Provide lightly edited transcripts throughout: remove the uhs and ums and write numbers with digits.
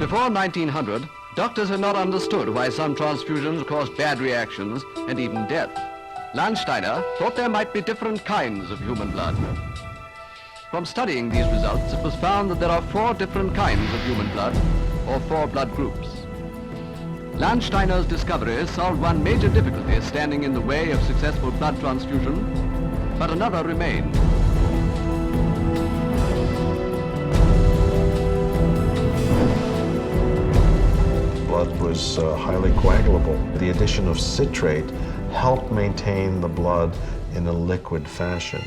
Before 1900, doctors had not understood why some transfusions caused bad reactions and even death. Landsteiner thought there might be different kinds of human blood. From studying these results, it was found that there are 4 different kinds of human blood, or 4 blood groups. Landsteiner's discoveries solved one major difficulty standing in the way of successful blood transfusion, but another remained. Blood was highly coagulable. The addition of citrate helped maintain the blood in a liquid fashion.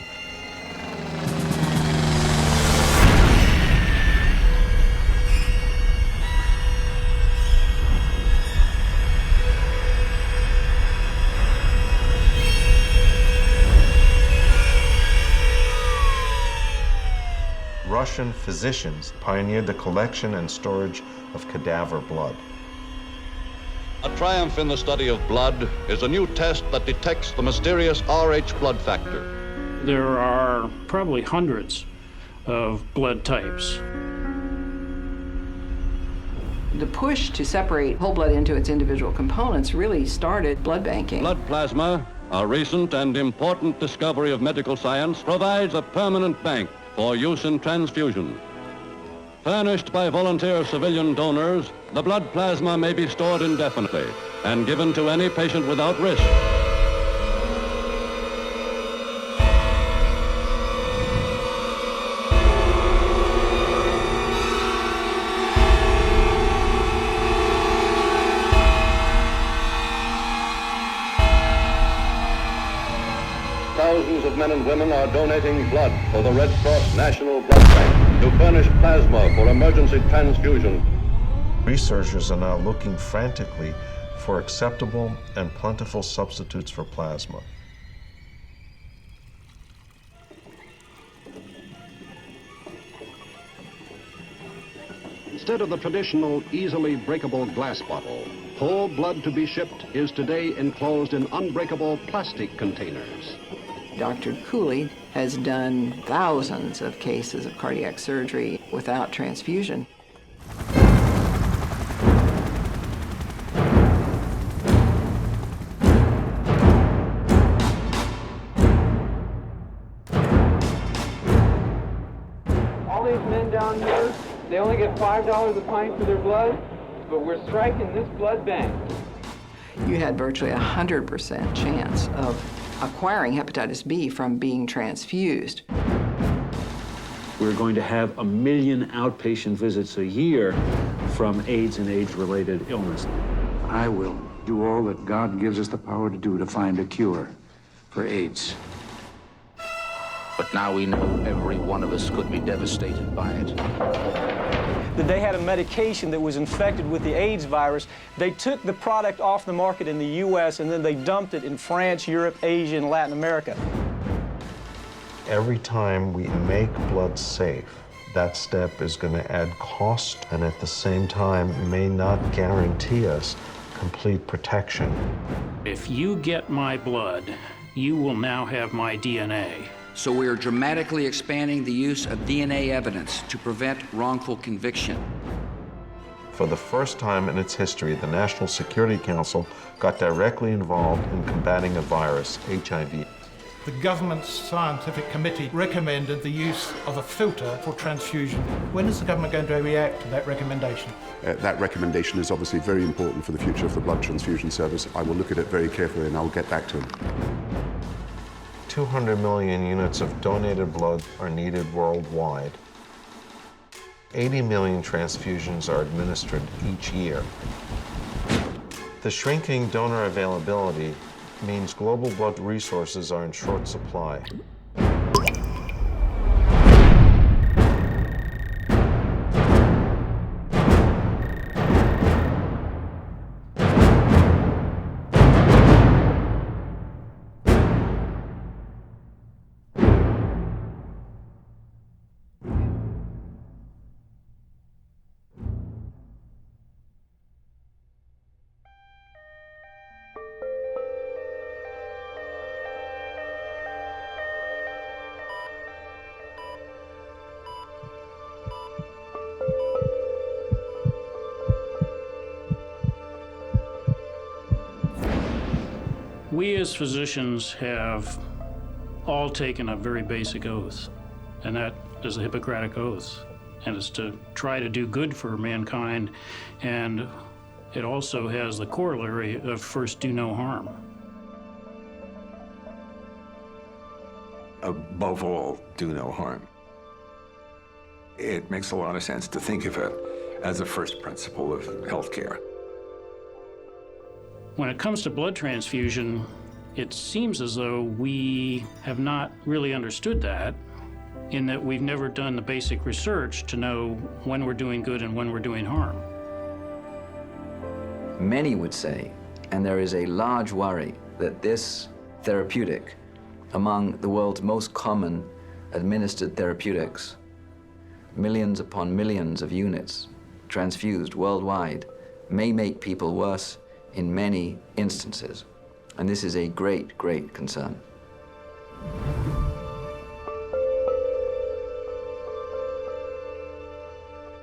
Russian physicians pioneered the collection and storage of cadaver blood. A triumph in the study of blood is a new test that detects the mysterious Rh blood factor. There are probably hundreds of blood types. The push to separate whole blood into its individual components really started blood banking. Blood plasma, a recent and important discovery of medical science, provides a permanent bank for use in transfusion. Furnished by volunteer civilian donors, the blood plasma may be stored indefinitely and given to any patient without risk. Thousands of men and women are donating blood for the Red Cross National Blood Bank to furnish plasma for emergency transfusion. Researchers are now looking frantically for acceptable and plentiful substitutes for plasma. Instead of the traditional, easily breakable glass bottle, whole blood to be shipped is today enclosed in unbreakable plastic containers. Dr. Cooley has done thousands of cases of cardiac surgery without transfusion. All these men down here, they only get $5 a pint for their blood, but we're striking this blood bank. You had virtually 100% chance of acquiring hepatitis B from being transfused. We're going to have 1 million outpatient visits a year from AIDS and AIDS-related illness. I will do all that God gives us the power to do to find a cure for AIDS. But now we know every one of us could be devastated by it. That they had a medication that was infected with the AIDS virus. They took the product off the market in the US and then they dumped it in France, Europe, Asia, and Latin America. Every time we make blood safe, that step is going to add cost and at the same time may not guarantee us complete protection. If you get my blood, you will now have my DNA. So we are dramatically expanding the use of DNA evidence to prevent wrongful conviction. For the first time in its history, the National Security Council got directly involved in combating a virus, HIV. The government's scientific committee recommended the use of a filter for transfusion. When is the government going to react to that recommendation? That recommendation is obviously very important for the future of the blood transfusion service. I will look at it very carefully and I'll get back to him. 200 million units of donated blood are needed worldwide. 80 million transfusions are administered each year. The shrinking donor availability means global blood resources are in short supply. We as physicians have all taken a very basic oath, and that is the Hippocratic Oath, and it's to try to do good for mankind, and it also has the corollary of first do no harm. Above all, do no harm. It makes a lot of sense to think of it as a first principle of healthcare. When it comes to blood transfusion, it seems as though we have not really understood that, in that we've never done the basic research to know when we're doing good and when we're doing harm. Many would say, and there is a large worry, that this therapeutic, among the world's most common administered therapeutics, millions upon millions of units transfused worldwide, may make people worse in many instances. And this is a great, great concern.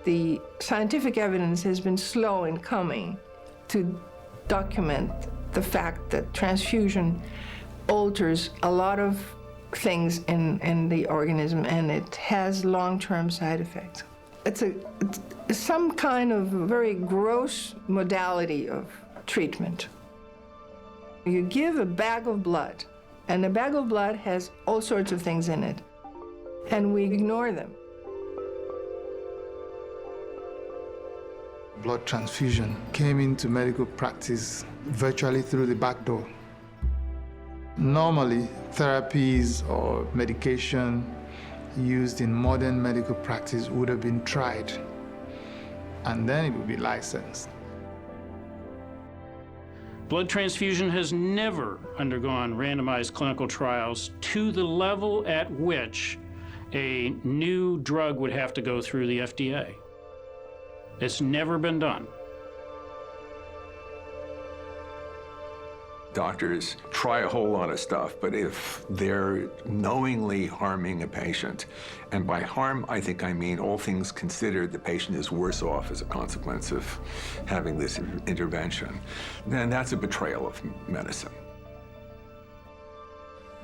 The scientific evidence has been slow in coming to document the fact that transfusion alters a lot of things in the organism, and it has long-term side effects. It's some kind of very gross modality of treatment. You give a bag of blood, and the bag of blood has all sorts of things in it, and we ignore them. Blood transfusion came into medical practice virtually through the back door. Normally, therapies or medication used in modern medical practice would have been tried, and then it would be licensed. Blood transfusion has never undergone randomized clinical trials to the level at which a new drug would have to go through the FDA. It's never been done. Doctors try a whole lot of stuff, but if they're knowingly harming a patient, and by harm, I think I mean all things considered, the patient is worse off as a consequence of having this intervention, then that's a betrayal of medicine.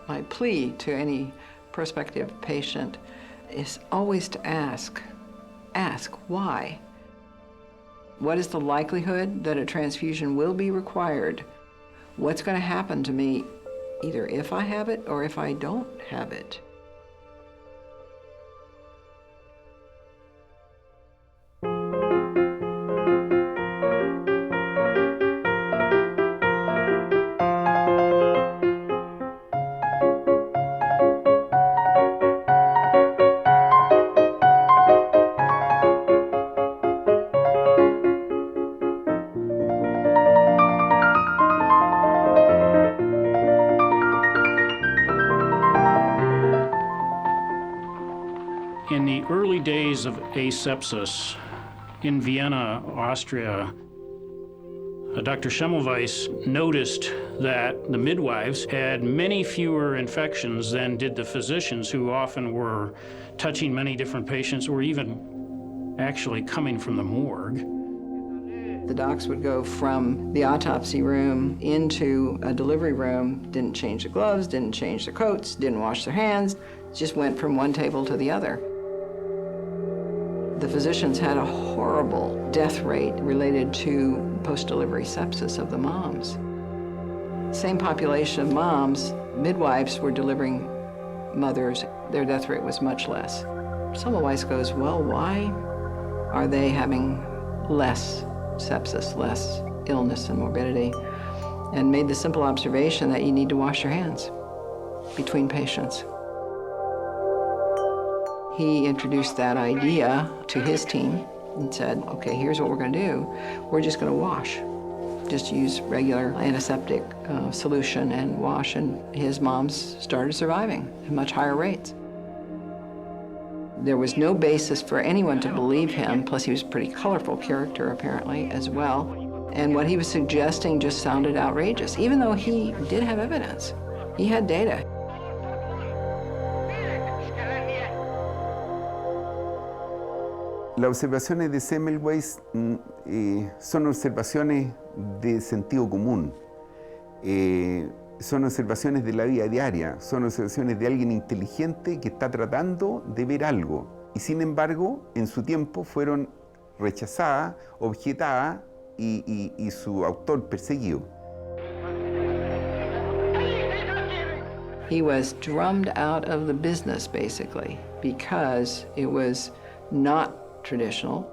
My plea to any prospective patient is always to ask why? What is the likelihood that a transfusion will be required? What's going to happen to me either if I have it or if I don't have it? In the early days of asepsis in Vienna, Austria, Dr. Schimmelweis noticed that the midwives had many fewer infections than did the physicians, who often were touching many different patients or even actually coming from the morgue. The docs would go from the autopsy room into a delivery room, didn't change the gloves, didn't change their coats, didn't wash their hands, just went from one table to the other. The physicians had a horrible death rate related to post-delivery sepsis of the moms. Same population of moms, midwives were delivering mothers, their death rate was much less. Schimmelweis goes, well, why are they having less sepsis, less illness and morbidity? And made the simple observation that you need to wash your hands between patients. He introduced that idea to his team and said, okay, here's what we're going to do. We're just going to wash. Just use regular antiseptic solution and wash, and his moms started surviving at much higher rates. There was no basis for anyone to believe him, plus he was a pretty colorful character apparently as well. And what he was suggesting just sounded outrageous, even though he did have evidence. He had data. Las observaciones de Schimmelweis son observaciones de sentido común. son observaciones de la vida diaria, son observaciones de alguien inteligente que está tratando de ver algo. Y sin embargo, en su tiempo fueron rechazadas, objetadas y su autor perseguido. He was drummed out of the business, basically, because it was not traditional.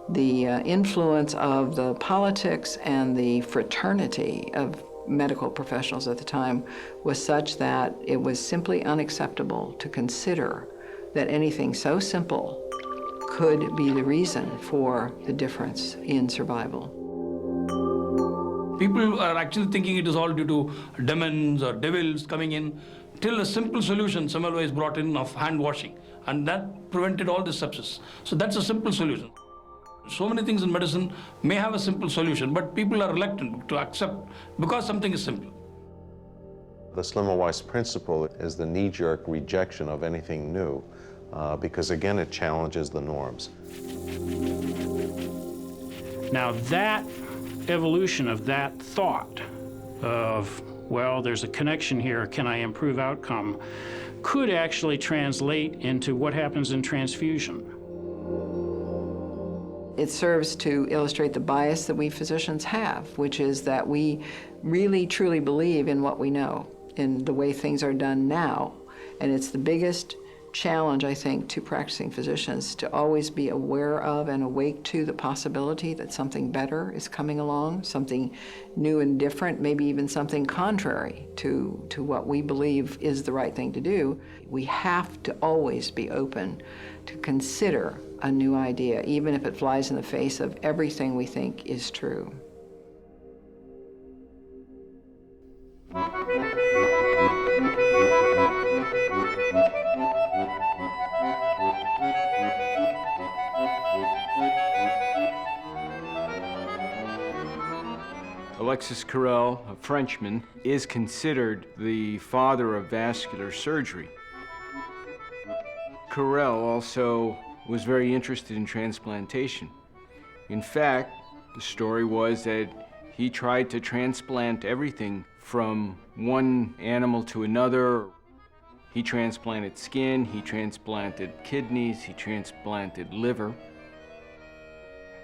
The influence of the politics and the fraternity of medical professionals at the time was such that it was simply unacceptable to consider that anything so simple could be the reason for the difference in survival. People are actually thinking it is all due to demons or devils coming in, till a simple solution Semmelweis brought in of hand washing, and that prevented all this sepsis. So that's a simple solution. So many things in medicine may have a simple solution, but people are reluctant to accept because something is simple. The Semmelweis principle is the knee-jerk rejection of anything new, because again, it challenges the norms. Now that evolution of that thought of, well, there's a connection here, can I improve outcome, could actually translate into what happens in transfusion. It serves to illustrate the bias that we physicians have, which is that we really truly believe in what we know, in the way things are done now. And it's the biggest challenge, I think, to practicing physicians, to always be aware of and awake to the possibility that something better is coming along, something new and different, maybe even something contrary to what we believe is the right thing to do. We have to always be open to consider a new idea, even if it flies in the face of everything we think is true. Alexis Carrel, a Frenchman, is considered the father of vascular surgery. Carrel also was very interested in transplantation. In fact, the story was that he tried to transplant everything from one animal to another. He transplanted skin, he transplanted kidneys, he transplanted liver.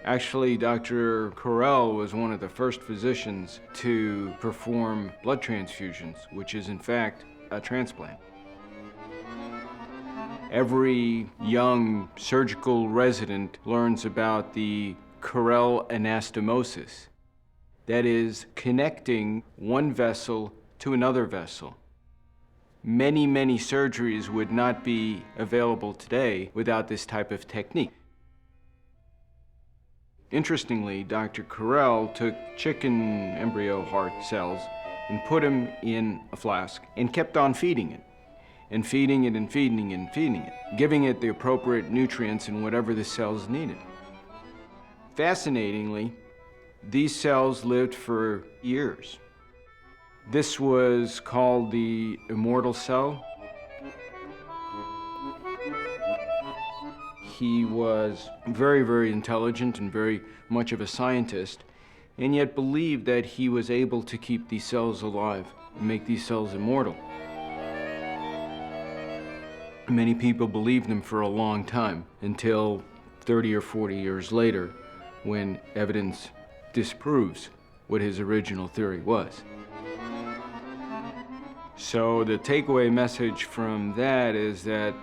Actually, Dr. Carrel was one of the first physicians to perform blood transfusions, which is in fact a transplant. Every young surgical resident learns about the Carrel anastomosis. That is, connecting one vessel to another vessel. Many, many surgeries would not be available today without this type of technique. Interestingly, Dr. Carrel took chicken embryo heart cells and put them in a flask and kept on feeding it, and feeding it and feeding it and feeding it, giving it the appropriate nutrients and whatever the cells needed. Fascinatingly, these cells lived for years. This was called the immortal cell. He was very, very intelligent and very much of a scientist, and yet believed that he was able to keep these cells alive and make these cells immortal. Many people believed him for a long time, until 30 or 40 years later, when evidence disproves what his original theory was. So the takeaway message from that is that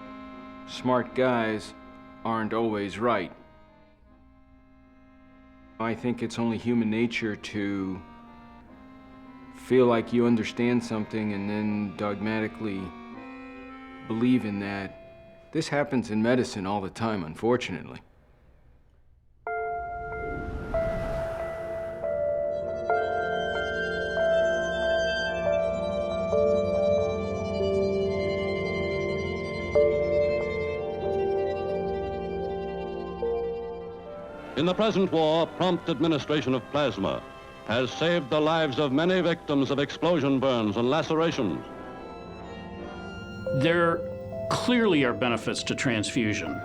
smart guys aren't always right. I think it's only human nature to feel like you understand something and then dogmatically believe in that. This happens in medicine all the time, unfortunately. In the present war, prompt administration of plasma has saved the lives of many victims of explosion burns and lacerations. There clearly are benefits to transfusion.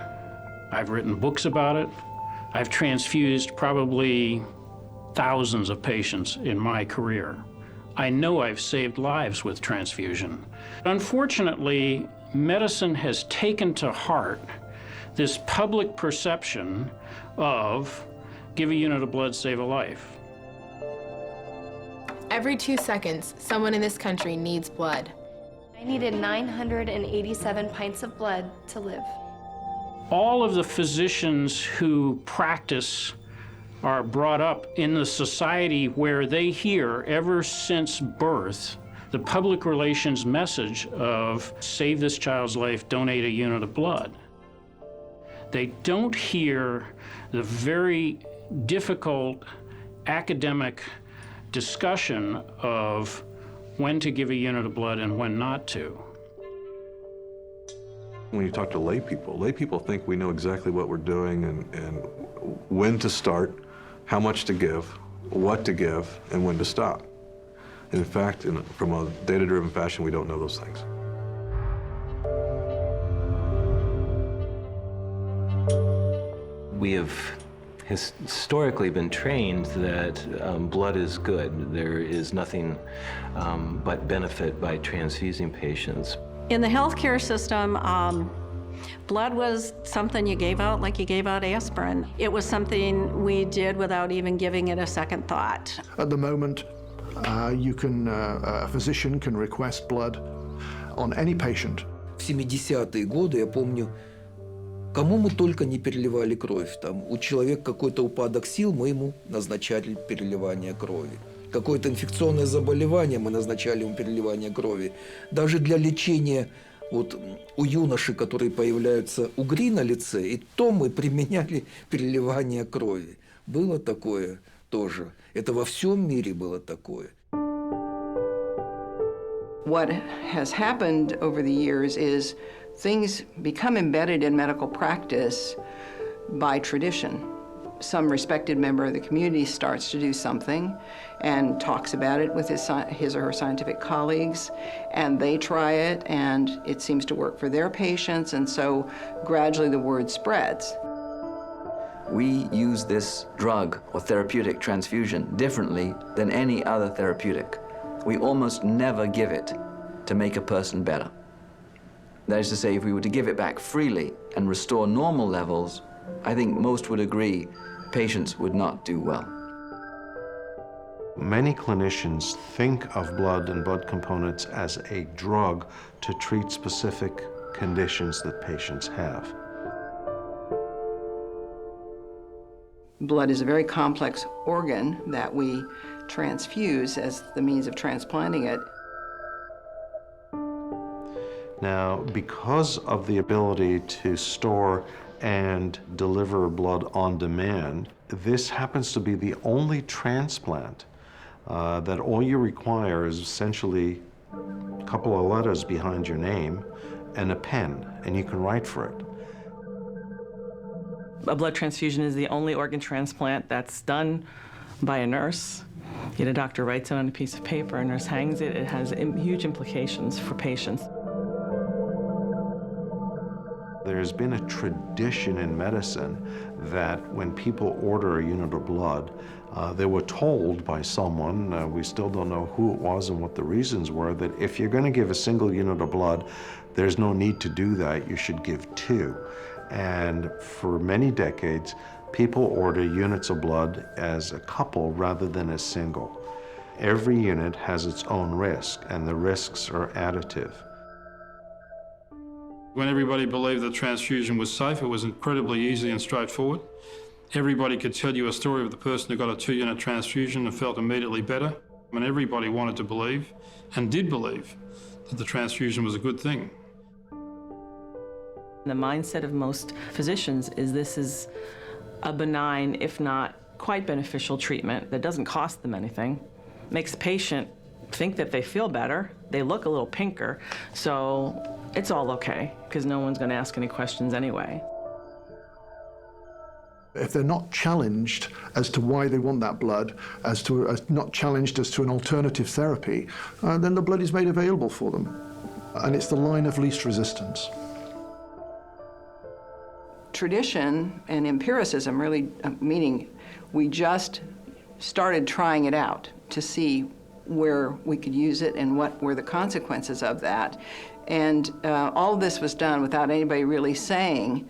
I've written books about it. I've transfused probably thousands of patients in my career. I know I've saved lives with transfusion. Unfortunately, medicine has taken to heart this public perception of give a unit of blood, save a life. Every 2 seconds, someone in this country needs blood. I needed 987 pints of blood to live. All of the physicians who practice are brought up in the society where they hear, ever since birth, the public relations message of save this child's life, donate a unit of blood. They don't hear the very difficult academic discussion of when to give a unit of blood and when not to. When you talk to lay people think we know exactly what we're doing and when to start, how much to give, what to give, and when to stop. And in fact, from a data-driven fashion, we don't know those things. We have historically been trained that blood is good. There is nothing but benefit by transfusing patients. In the healthcare system, blood was something you gave out like you gave out aspirin. It was something we did without even giving it a second thought. At the moment, a physician can request blood on any patient. В 70-е годы, я помню, кому мы только не переливали кровь. Там у человека какой-то упадок сил, мы ему назначали переливание крови. Какое-то инфекционное заболевание, мы назначали ему переливание крови. Даже для лечения вот у юноши, которые появляются угри на лице, и то мы применяли переливание крови. Было такое тоже. Это во всем мире было такое. What has happened over the years is things become embedded in medical practice by tradition. Some respected member of the community starts to do something and talks about it with his or her scientific colleagues, and they try it, and it seems to work for their patients, and so gradually the word spreads. We use this drug or therapeutic transfusion differently than any other therapeutic. We almost never give it to make a person better. That is to say, if we were to give it back freely and restore normal levels, I think most would agree patients would not do well. Many clinicians think of blood and blood components as a drug to treat specific conditions that patients have. Blood is a very complex organ that we transfuse as the means of transplanting it. Now, because of the ability to store and deliver blood on demand, this happens to be the only transplant that all you require is essentially a couple of letters behind your name and a pen, and you can write for it. A blood transfusion is the only organ transplant that's done by a nurse. Yet a doctor writes it on a piece of paper, a nurse hangs it. It has huge implications for patients. There's been a tradition in medicine that when people order a unit of blood, they were told by someone, we still don't know who it was and what the reasons were, that if you're going to give a single unit of blood, there's no need to do that, you should give two. And for many decades, people order units of blood as a couple rather than as single. Every unit has its own risk, and the risks are additive. When everybody believed that transfusion was safe, it was incredibly easy and straightforward. Everybody could tell you a story of the person who got a 2-unit transfusion and felt immediately better. And everybody wanted to believe, and did believe, that the transfusion was a good thing. The mindset of most physicians is this is a benign, if not quite beneficial treatment that doesn't cost them anything, makes the patient think that they feel better, they look a little pinker, so it's all okay, because no one's going to ask any questions anyway. If they're not challenged as to why they want that blood, not challenged as to an alternative therapy, then the blood is made available for them. And it's the line of least resistance. Tradition and empiricism really, meaning we just started trying it out to see where we could use it and what were the consequences of that. And all this was done without anybody really saying,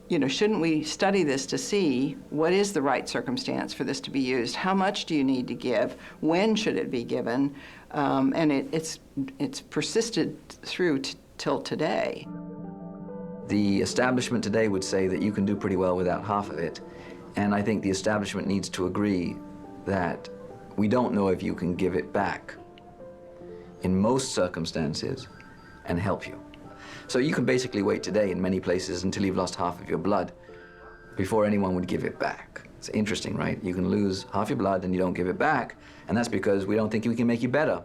you know, shouldn't we study this to see what is the right circumstance for this to be used? How much do you need to give? When should it be given? And it's persisted through till today. The establishment today would say that you can do pretty well without half of it. And I think the establishment needs to agree that we don't know if you can give it back in most circumstances and help you. So you can basically wait today in many places until you've lost half of your blood before anyone would give it back. It's interesting, right? You can lose half your blood and you don't give it back, and that's because we don't think we can make you better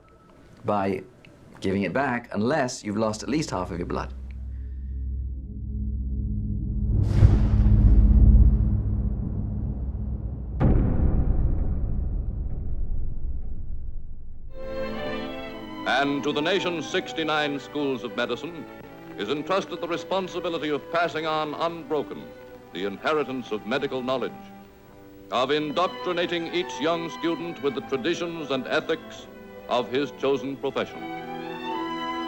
by giving it back unless you've lost at least half of your blood. And to the nation's 69 schools of medicine is entrusted the responsibility of passing on unbroken the inheritance of medical knowledge, of indoctrinating each young student with the traditions and ethics of his chosen profession.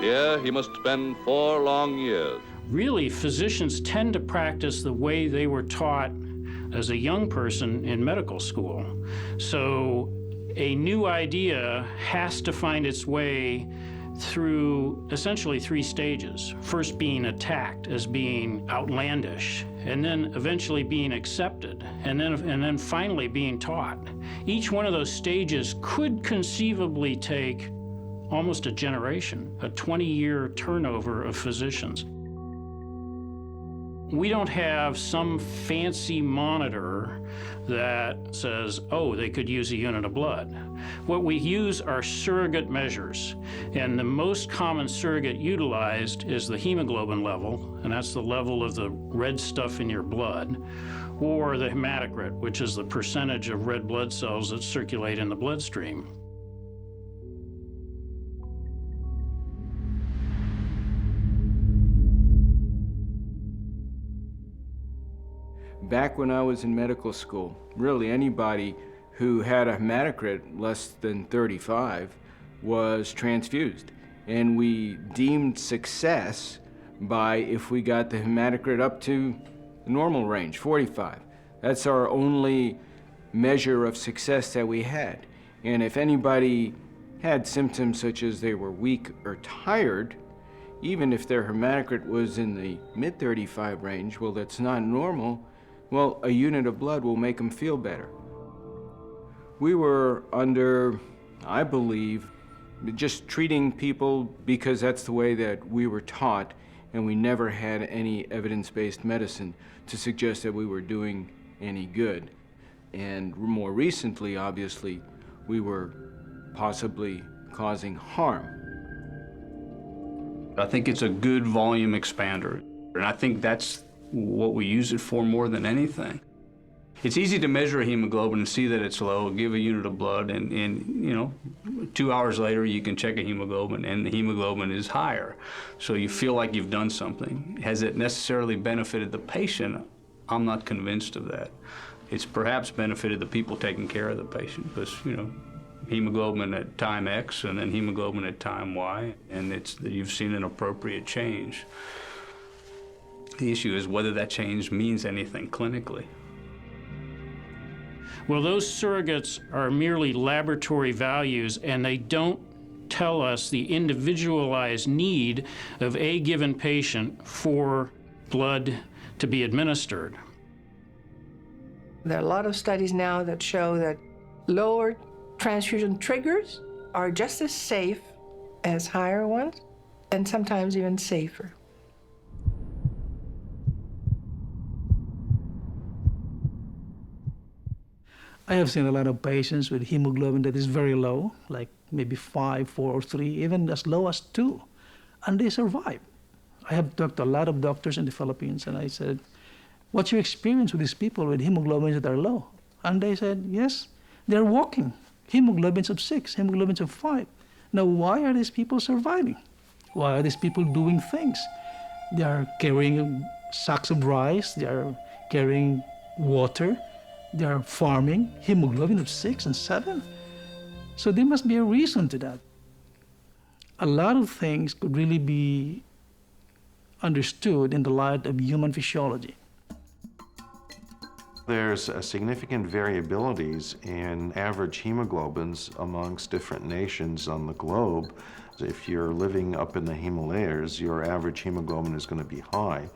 Here he must spend 4 long years. Really, physicians tend to practice the way they were taught as a young person in medical school. So a new idea has to find its way through essentially 3 stages. First being attacked as being outlandish, and then eventually being accepted, and then finally being taught. Each one of those stages could conceivably take almost a generation, a 20-year turnover of physicians. We don't have some fancy monitor that says, oh, they could use a unit of blood. What we use are surrogate measures, and the most common surrogate utilized is the hemoglobin level, and that's the level of the red stuff in your blood, or the hematocrit, which is the percentage of red blood cells that circulate in the bloodstream. Back when I was in medical school, really anybody who had a hematocrit less than 35 was transfused. And we deemed success by if we got the hematocrit up to the normal range, 45. That's our only measure of success that we had. And if anybody had symptoms such as they were weak or tired, even if their hematocrit was in the mid-35 range, well, that's not normal. Well, a unit of blood will make them feel better. We were under, I believe, just treating people because that's the way that we were taught, and we never had any evidence-based medicine to suggest that we were doing any good. And more recently, obviously, we were possibly causing harm. I think it's a good volume expander, and I think that's what we use it for more than anything. It's easy to measure a hemoglobin and see that it's low, give a unit of blood, and you know, 2 hours later you can check a hemoglobin and the hemoglobin is higher. So you feel like you've done something. Has it necessarily benefited the patient? I'm not convinced of that. It's perhaps benefited the people taking care of the patient, because, you know, hemoglobin at time X and then hemoglobin at time Y, and you've seen an appropriate change. The issue is whether that change means anything clinically. Well, those surrogates are merely laboratory values, and they don't tell us the individualized need of a given patient for blood to be administered. There are a lot of studies now that show that lower transfusion triggers are just as safe as higher ones, and sometimes even safer. I have seen a lot of patients with hemoglobin that is very low, like maybe 5, 4, or 3, even as low as 2, and they survive. I have talked to a lot of doctors in the Philippines, and I said, what's your experience with these people with hemoglobins that are low? And they said, yes, they're walking, hemoglobins of 6, hemoglobins of 5. Now, why are these people surviving? Why are these people doing things? They are carrying sacks of rice, they are carrying water, they are farming, hemoglobin of 6 and 7. So there must be a reason to that. A lot of things could really be understood in the light of human physiology. There's significant variabilities in average hemoglobins amongst different nations on the globe. If you're living up in the Himalayas, your average hemoglobin is going to be high.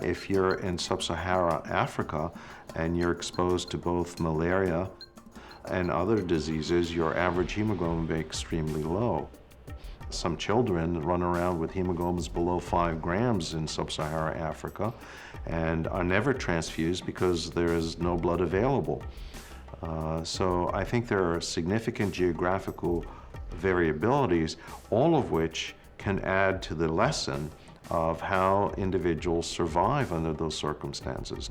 If you're in sub-Saharan Africa and you're exposed to both malaria and other diseases, your average hemoglobin will be extremely low. Some children run around with hemoglobins below 5 grams in sub-Saharan Africa and are never transfused because there is no blood available. So I think there are significant geographical variabilities, all of which can add to the lesson of how individuals survive under those circumstances.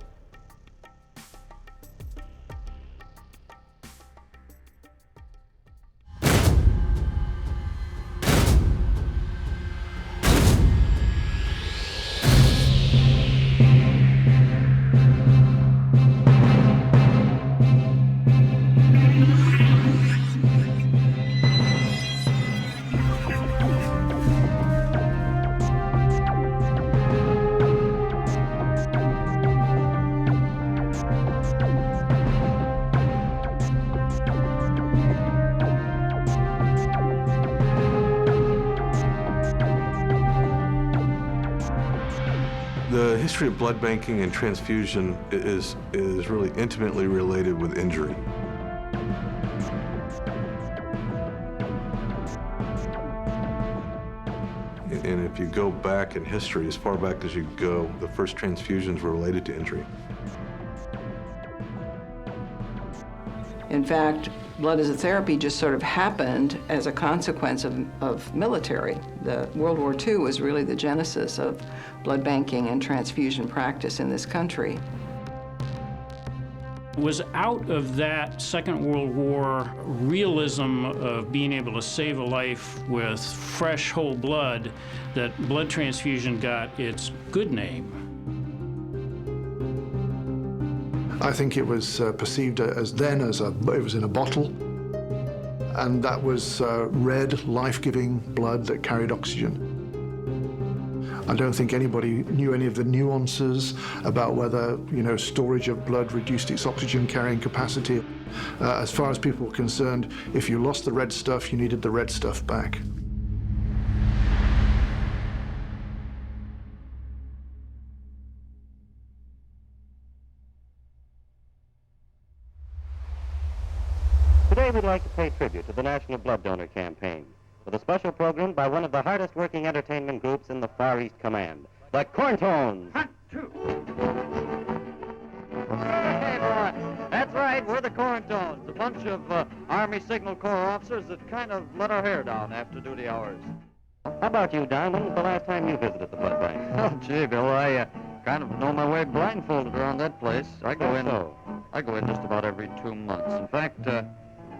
The history of blood banking and transfusion is really intimately related with injury. And if you go back in history, as far back as you go, the first transfusions were related to injury. In fact, blood as a therapy just sort of happened as a consequence of military. The World War II was really the genesis of blood banking and transfusion practice in this country. It was out of that Second World War realism of being able to save a life with fresh whole blood that blood transfusion got its good name. I think it was perceived as then as it was in a bottle, and that was red, life-giving blood that carried oxygen. I don't think anybody knew any of the nuances about whether, storage of blood reduced its oxygen carrying capacity. As far as people were concerned, if you lost the red stuff, you needed the red stuff back. Today we'd like to pay tribute to the National Blood Donor Campaign with a special program by one of the hardest working entertainment groups in the Far East Command, the Corntones. Hey, boy. That's right, we're the Corntones, a bunch of Army Signal Corps officers that kind of let our hair down after duty hours. How about you, Don? When was the last time you visited the blood bank? Oh, gee, Bill, I kind of know my way blindfolded around that place. I go in just about every 2 months. In fact,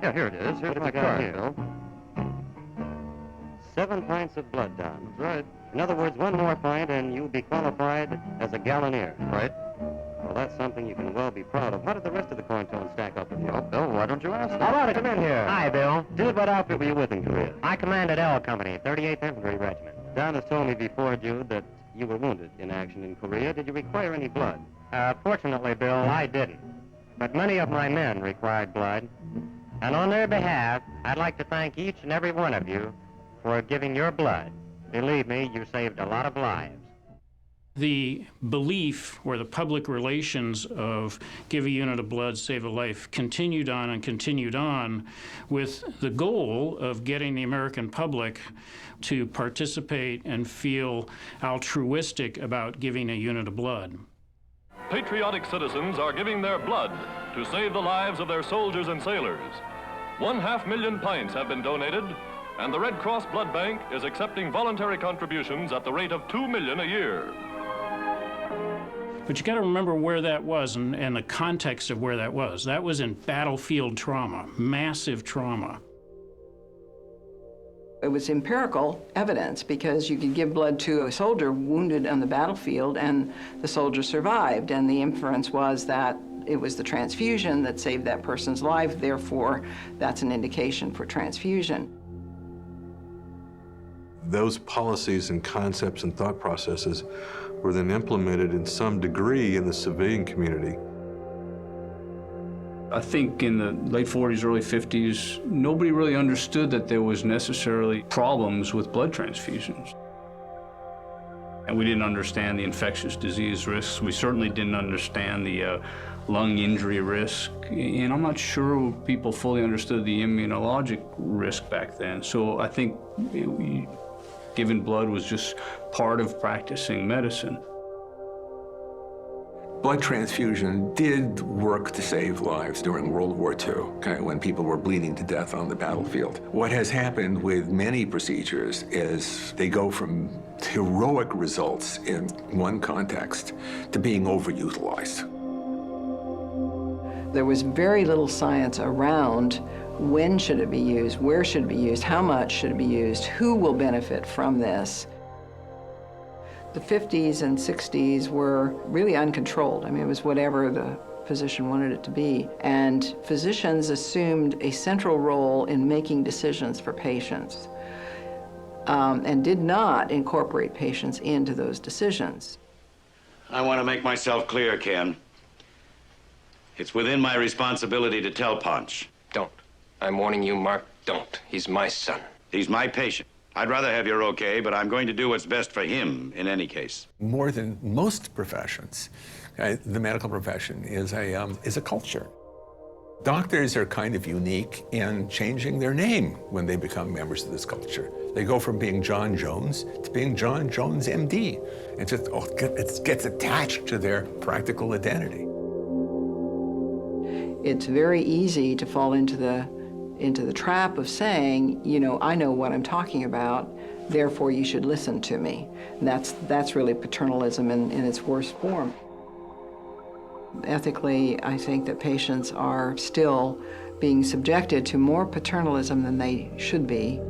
yeah, here it is. Here's my card, here? Bill. 7 pints of blood, Don. That's right. In other words, 1 more pint and you'll be qualified as a gallonier. Right. Well, that's something you can well be proud of. How did the rest of the Corntones stack up with you? Oh, Bill, why don't you ask them? How about it? Come in here. Hi, Bill. Dude, what outfit were you with in Korea? I commanded L Company, 38th Infantry Regiment. Don has told me before, Jude, that you were wounded in action in Korea. Did you require any blood? Fortunately, Bill, I didn't. But many of my men required blood. And on their behalf, I'd like to thank each and every one of you for giving your blood. Believe me, you saved a lot of lives. The belief or the public relations of give a unit of blood, save a life continued on and continued on with the goal of getting the American public to participate and feel altruistic about giving a unit of blood. Patriotic citizens are giving their blood to save the lives of their soldiers and sailors. 500,000 pints have been donated, and the Red Cross Blood Bank is accepting voluntary contributions at the rate of $2 million a year. But you got to remember where that was and the context of where that was. That was in battlefield trauma, massive trauma. It was empirical evidence because you could give blood to a soldier wounded on the battlefield and the soldier survived, and the inference was that it was the transfusion that saved that person's life, therefore that's an indication for transfusion. Those policies and concepts and thought processes were then implemented in some degree in the civilian community. I think in the late 40s, early 50s, nobody really understood that there was necessarily problems with blood transfusions. And we didn't understand the infectious disease risks. We certainly didn't understand the lung injury risk. And I'm not sure people fully understood the immunologic risk back then. So I think giving blood was just part of practicing medicine. Blood transfusion did work to save lives during World War II, when people were bleeding to death on the battlefield. What has happened with many procedures is they go from heroic results in one context to being overutilized. There was very little science around when should it be used, where should it be used, how much should it be used, who will benefit from this. The 50s and 60s were really uncontrolled. I mean, it was whatever the physician wanted it to be. And physicians assumed a central role in making decisions for patients and did not incorporate patients into those decisions. I want to make myself clear, Ken. It's within my responsibility to tell Punch. Don't. I'm warning you, Mark, don't. He's my son. He's my patient. I'd rather have your okay, but I'm going to do what's best for him in any case. More than most professions, the medical profession is a culture. Doctors are kind of unique in changing their name when they become members of this culture. They go from being John Jones to being John Jones, MD. It gets attached to their practical identity. It's very easy to fall into the trap of saying, you know, I know what I'm talking about, therefore you should listen to me. And that's really paternalism in its worst form. Ethically, I think that patients are still being subjected to more paternalism than they should be.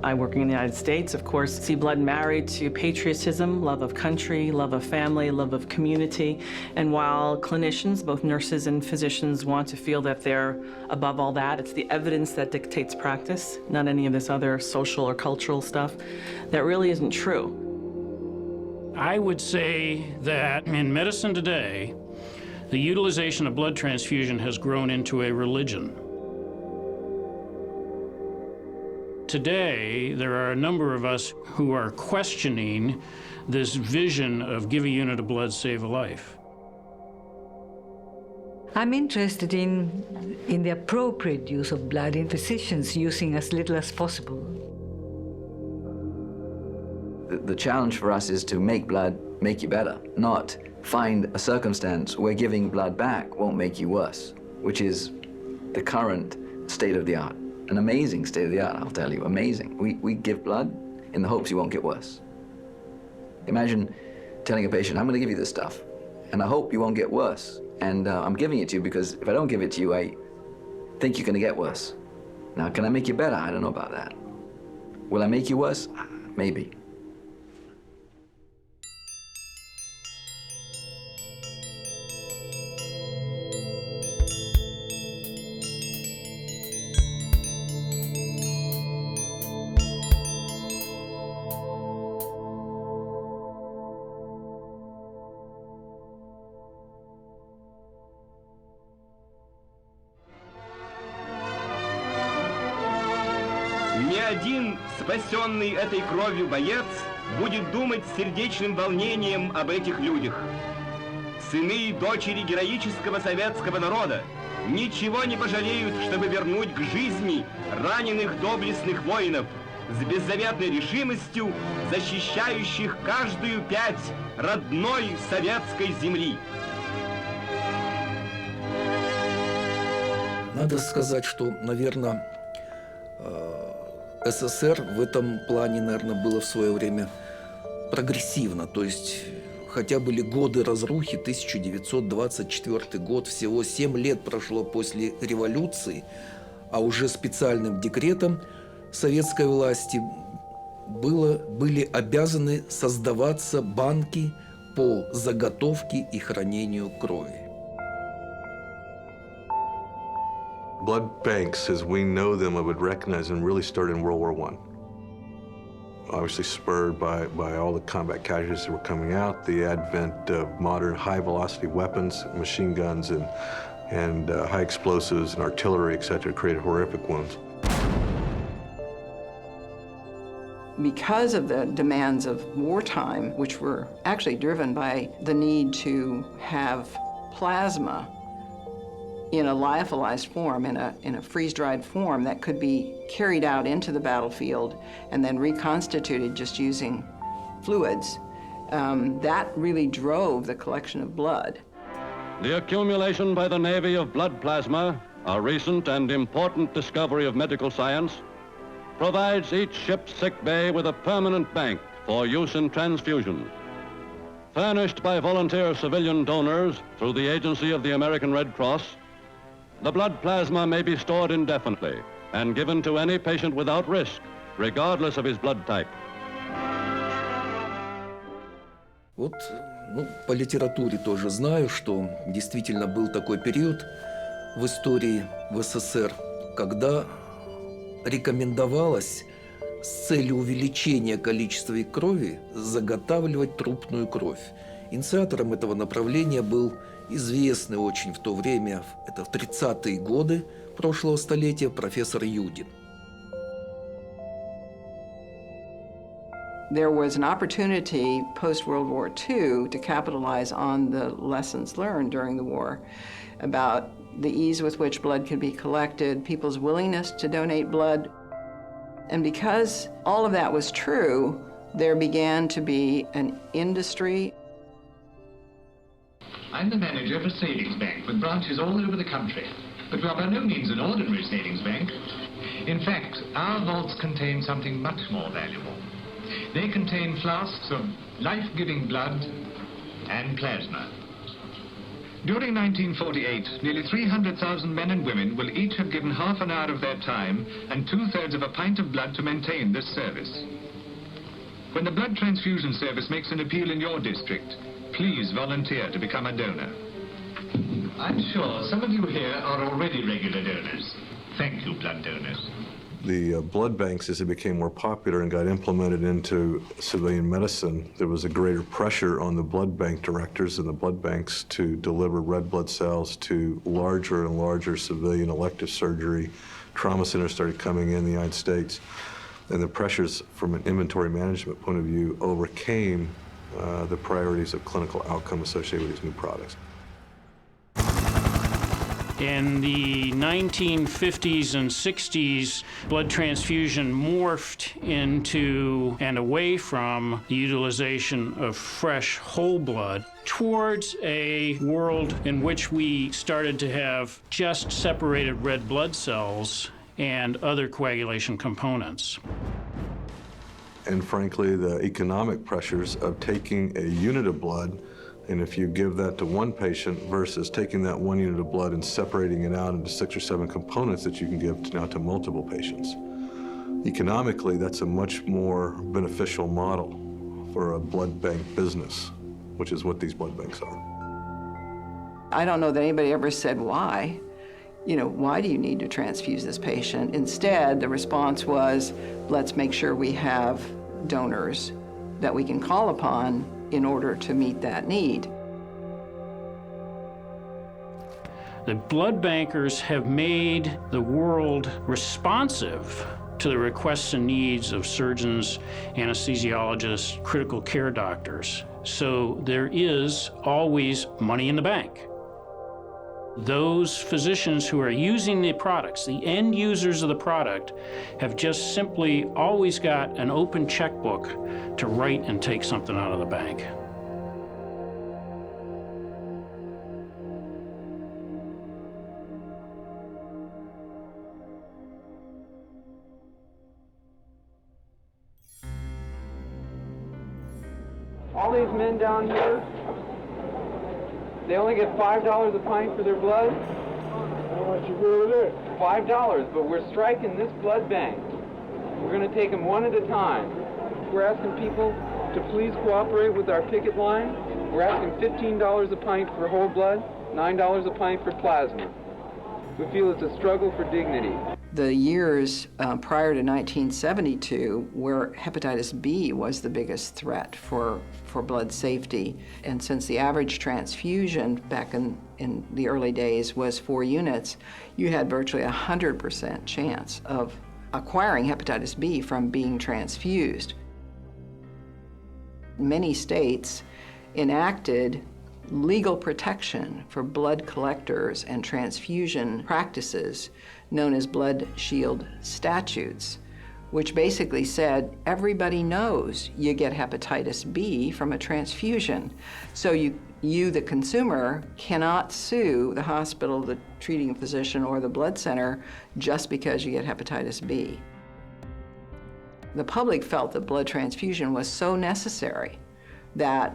I, working in the United States, of course, see blood married to patriotism, love of country, love of family, love of community. And while clinicians, both nurses and physicians, want to feel that they're above all that, it's the evidence that dictates practice, not any of this other social or cultural stuff. That really isn't true. I would say that in medicine today, the utilization of blood transfusion has grown into a religion. Today, there are a number of us who are questioning this vision of give a unit of blood, save a life. I'm interested in the appropriate use of blood in physicians using as little as possible. The challenge for us is to make blood make you better, not find a circumstance where giving blood back won't make you worse, which is the current state of the art. An amazing state of the art, I'll tell you, amazing. We give blood in the hopes you won't get worse. Imagine telling a patient, I'm going to give you this stuff, and I hope you won't get worse. And I'm giving it to you because if I don't give it to you, I think you're going to get worse. Now, can I make you better? I don't know about that. Will I make you worse? Maybe. Ни один спасенный этой кровью боец будет думать с сердечным волнением об этих людях. Сыны и дочери героического советского народа ничего не пожалеют, чтобы вернуть к жизни раненых доблестных воинов, с беззаветной решимостью защищающих каждую пять родной советской земли. Надо сказать, что, наверное, СССР в этом плане, наверное, было в свое время прогрессивно. То есть, хотя были годы разрухи, 1924 год, всего 7 лет прошло после революции, а уже специальным декретом советской власти были обязаны создаваться банки по заготовке и хранению крови. Blood banks, as we know them, I would recognize them, really started in World War I. Obviously spurred by all the combat casualties that were coming out, the advent of modern high-velocity weapons, machine guns, and high explosives and artillery, et cetera, created horrific wounds. Because of the demands of wartime, which were actually driven by the need to have plasma in a lyophilized form, in a freeze-dried form that could be carried out into the battlefield and then reconstituted just using fluids, that really drove the collection of blood. The accumulation by the Navy of blood plasma, a recent and important discovery of medical science, provides each ship's sick bay with a permanent bank for use in transfusion. Furnished by volunteer civilian donors through the agency of the American Red Cross, the blood plasma may be stored indefinitely and given to any patient without risk, regardless of his blood type. Вот, по литературе тоже знаю, что действительно был такой период в истории в СССР, когда рекомендовалось с целью увеличения количества крови заготавливать трупную кровь. Инициатором этого направления был известный очень в то время, это в 30-е годы прошлого столетия, профессор Юдин. There was an opportunity post-World War II to capitalize on the lessons learned during the war about the ease with which blood could be collected, people's willingness to donate blood. And because all of that was true, there began to be an industry. I'm the manager of a savings bank with branches all over the country. But we are by no means an ordinary savings bank. In fact, our vaults contain something much more valuable. They contain flasks of life-giving blood and plasma. During 1948, nearly 300,000 men and women will each have given half an hour of their time and 2/3 of a pint of blood to maintain this service. When the blood transfusion service makes an appeal in your district, please volunteer to become a donor. I'm sure some of you here are already regular donors. Thank you, blood donors. The blood banks, as they became more popular and got implemented into civilian medicine, there was a greater pressure on the blood bank directors and the blood banks to deliver red blood cells to larger and larger civilian elective surgery. Trauma centers started coming in the United States, and the pressures from an inventory management point of view overcame the priorities of clinical outcome associated with these new products. In the 1950s and 60s, blood transfusion morphed into and away from the utilization of fresh whole blood towards a world in which we started to have just separated red blood cells and other coagulation components. And frankly, the economic pressures of taking a unit of blood, and if you give that to one patient versus taking that one unit of blood and separating it out into 6 or 7 components that you can give now to multiple patients. Economically, that's a much more beneficial model for a blood bank business, which is what these blood banks are. I don't know that anybody ever said why. You know, why do you need to transfuse this patient? Instead, the response was, let's make sure we have donors that we can call upon in order to meet that need. The blood bankers have made the world responsive to the requests and needs of surgeons, anesthesiologists, critical care doctors. So there is always money in the bank. Those physicians who are using the products, the end users of the product, have just simply always got an open checkbook to write and take something out of the bank. All these men down here, they only get $5 a pint for their blood. How much you go with it? $5, but we're striking this blood bank. We're going to take them one at a time. we're asking people to please cooperate with our picket line. We're asking $15 a pint for whole blood, $9 a pint for plasma. We feel it's a struggle for dignity. The years prior to 1972, where hepatitis B was the biggest threat for blood safety, and since the average transfusion back in the early days was 4 units, you had virtually 100% chance of acquiring hepatitis B from being transfused. Many states enacted legal protection for blood collectors and transfusion practices known as blood shield statutes, which basically said everybody knows you get hepatitis B from a transfusion. So you, the consumer, cannot sue the hospital, the treating physician, or the blood center just because you get hepatitis B. The public felt that blood transfusion was so necessary that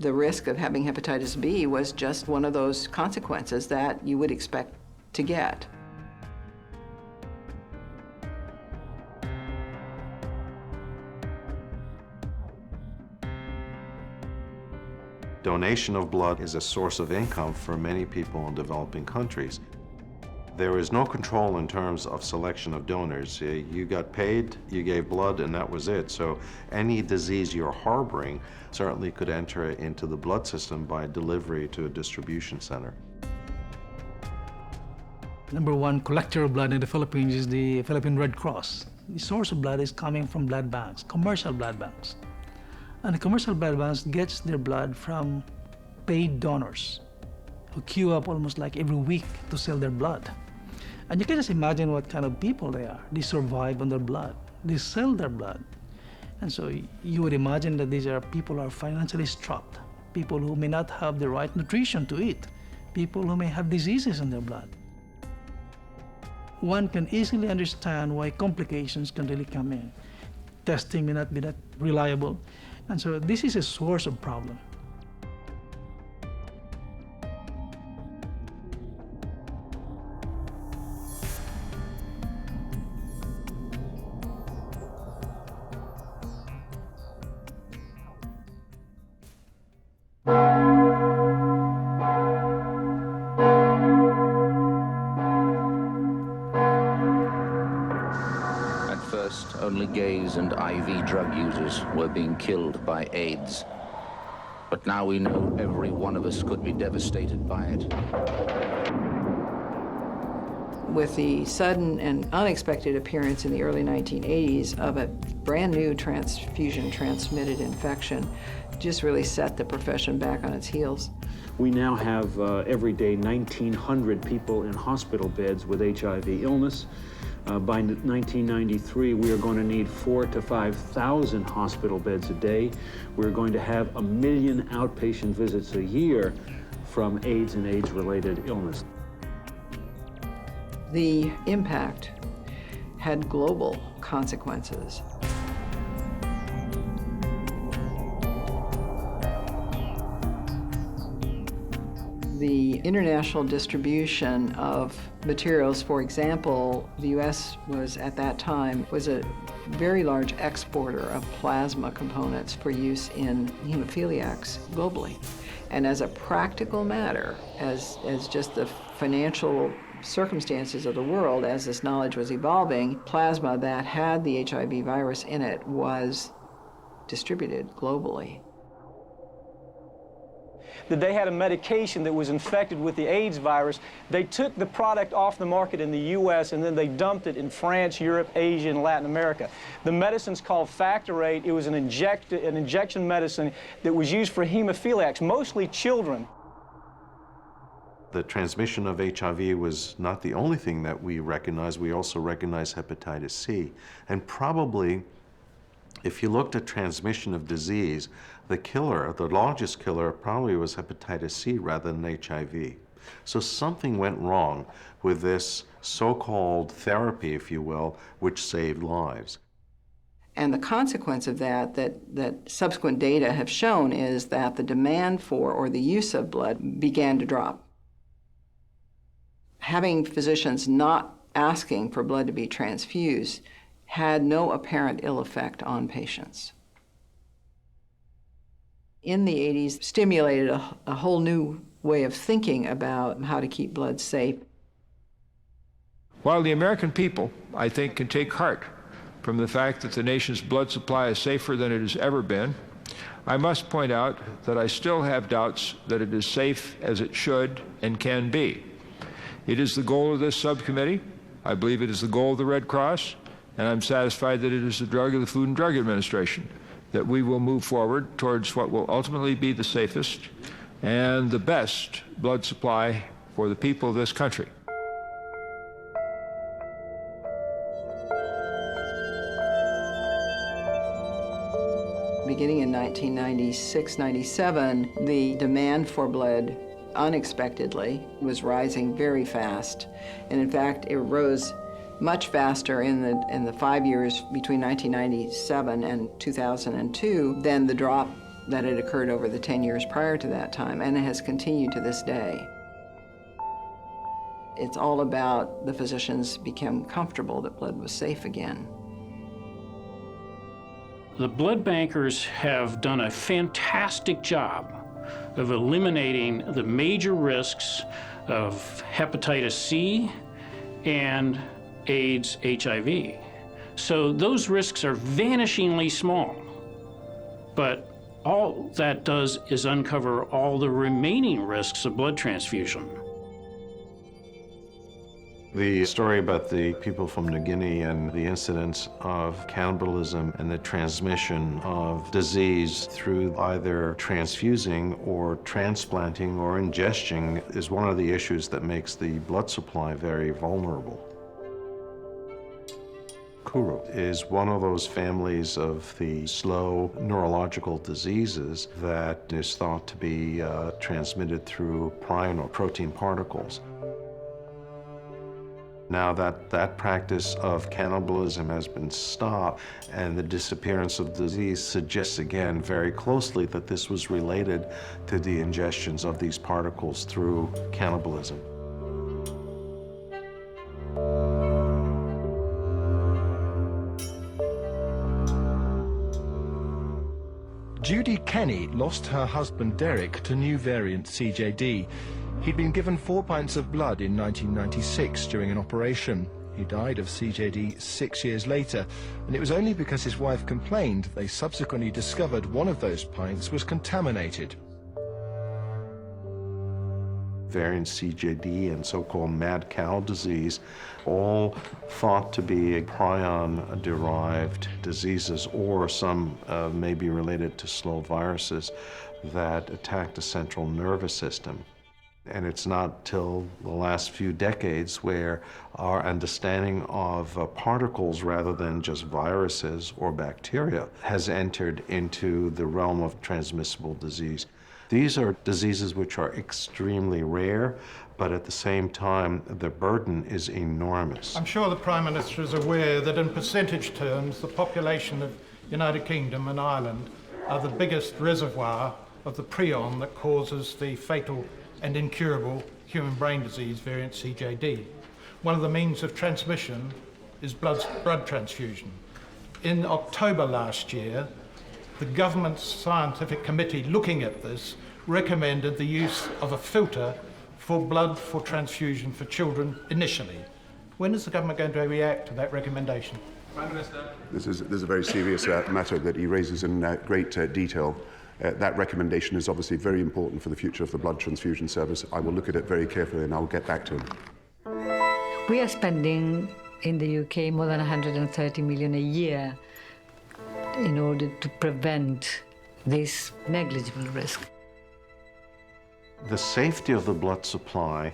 the risk of having hepatitis B was just one of those consequences that you would expect to get. Donation of blood is a source of income for many people in developing countries. There is no control in terms of selection of donors. You got paid, you gave blood, and that was it. So any disease you're harboring certainly could enter into the blood system by delivery to a distribution center. Number one collector of blood in the Philippines is the Philippine Red Cross. The source of blood is coming from blood banks, commercial blood banks. And the commercial blood banks gets their blood from paid donors who queue up almost like every week to sell their blood. And you can just imagine what kind of people they are. They survive on their blood. They sell their blood. And so you would imagine that these are people who are financially strapped, people who may not have the right nutrition to eat, people who may have diseases in their blood. One can easily understand why complications can really come in. Testing may not be that reliable. And so this is a source of problem. Only gays and IV drug users were being killed by AIDS. But now we know every one of us could be devastated by it. With the sudden and unexpected appearance in the early 1980s of a brand new transfusion-transmitted infection, just really set the profession back on its heels. We now have every day 1,900 people in hospital beds with HIV illness. By 1993, we are going to need 4,000 to 5,000 hospital beds a day. We're going to have 1 million outpatient visits a year from AIDS and AIDS-related illness. The impact had global consequences. The international distribution of materials, for example, the U.S. was at that time a very large exporter of plasma components for use in hemophiliacs globally. And as a practical matter, as just the financial circumstances of the world, as this knowledge was evolving, plasma that had the HIV virus in it was distributed globally. That they had a medication that was infected with the AIDS virus. They took the product off the market in the U.S. and then they dumped it in France, Europe, Asia, and Latin America. The medicine's called Factor VIII. It was an injection medicine that was used for hemophiliacs, mostly children. The transmission of HIV was not the only thing that we recognized. We also recognized hepatitis C. And probably, if you looked at transmission of disease, the killer, the largest killer, probably was hepatitis C rather than HIV. So something went wrong with this so-called therapy, if you will, which saved lives. And the consequence of that subsequent data have shown is that the demand for or the use of blood began to drop. Having physicians not asking for blood to be transfused had no apparent ill effect on patients. In the 80s, stimulated a whole new way of thinking about how to keep blood safe. While the American people, I think, can take heart from the fact that the nation's blood supply is safer than it has ever been, I must point out that I still have doubts that it is safe as it should and can be. It is the goal of this subcommittee. I believe it is the goal of the Red Cross, and I'm satisfied that it is the drug of the Food and Drug Administration, that we will move forward towards what will ultimately be the safest and the best blood supply for the people of this country. Beginning in 1996-97, the demand for blood unexpectedly was rising very fast. And in fact, it rose much faster in the 5 years between 1997 and 2002 than the drop that had occurred over the 10 years prior to that time, and it has continued to this day. It's all about the physicians became comfortable that blood was safe again. The blood bankers have done a fantastic job of eliminating the major risks of hepatitis C and AIDS, HIV. So those risks are vanishingly small, but all that does is uncover all the remaining risks of blood transfusion. The story about the people from New Guinea and the incidence of cannibalism and the transmission of disease through either transfusing or transplanting or ingesting is one of the issues that makes the blood supply very vulnerable. Kuru is one of those families of the slow neurological diseases that is thought to be transmitted through prion or protein particles. Now that practice of cannibalism has been stopped and the disappearance of disease suggests again very closely that this was related to the ingestions of these particles through cannibalism. Judy Kenny lost her husband Derek to new variant CJD. He'd been given 4 pints of blood in 1996 during an operation. He died of CJD 6 years later, and it was only because his wife complained they subsequently discovered one of those pints was contaminated. Variant CJD and so-called mad cow disease, all thought to be prion-derived diseases, or some may be related to slow viruses that attack the central nervous system. And it's not till the last few decades where our understanding of particles rather than just viruses or bacteria has entered into the realm of transmissible disease. These are diseases which are extremely rare, but at the same time, the burden is enormous. I'm sure the Prime Minister is aware that in percentage terms, the population of United Kingdom and Ireland are the biggest reservoir of the prion that causes the fatal and incurable human brain disease variant CJD. One of the means of transmission is blood transfusion. In October last year, the government's scientific committee looking at this recommended the use of a filter for blood for transfusion for children initially. When is the government going to react to that recommendation? Prime Minister. This is a very serious matter that he raises in great detail. That recommendation is obviously very important for the future of the blood transfusion service. I will look at it very carefully and I'll get back to him. We are spending in the UK more than 130 million a year in order to prevent this negligible risk. The safety of the blood supply,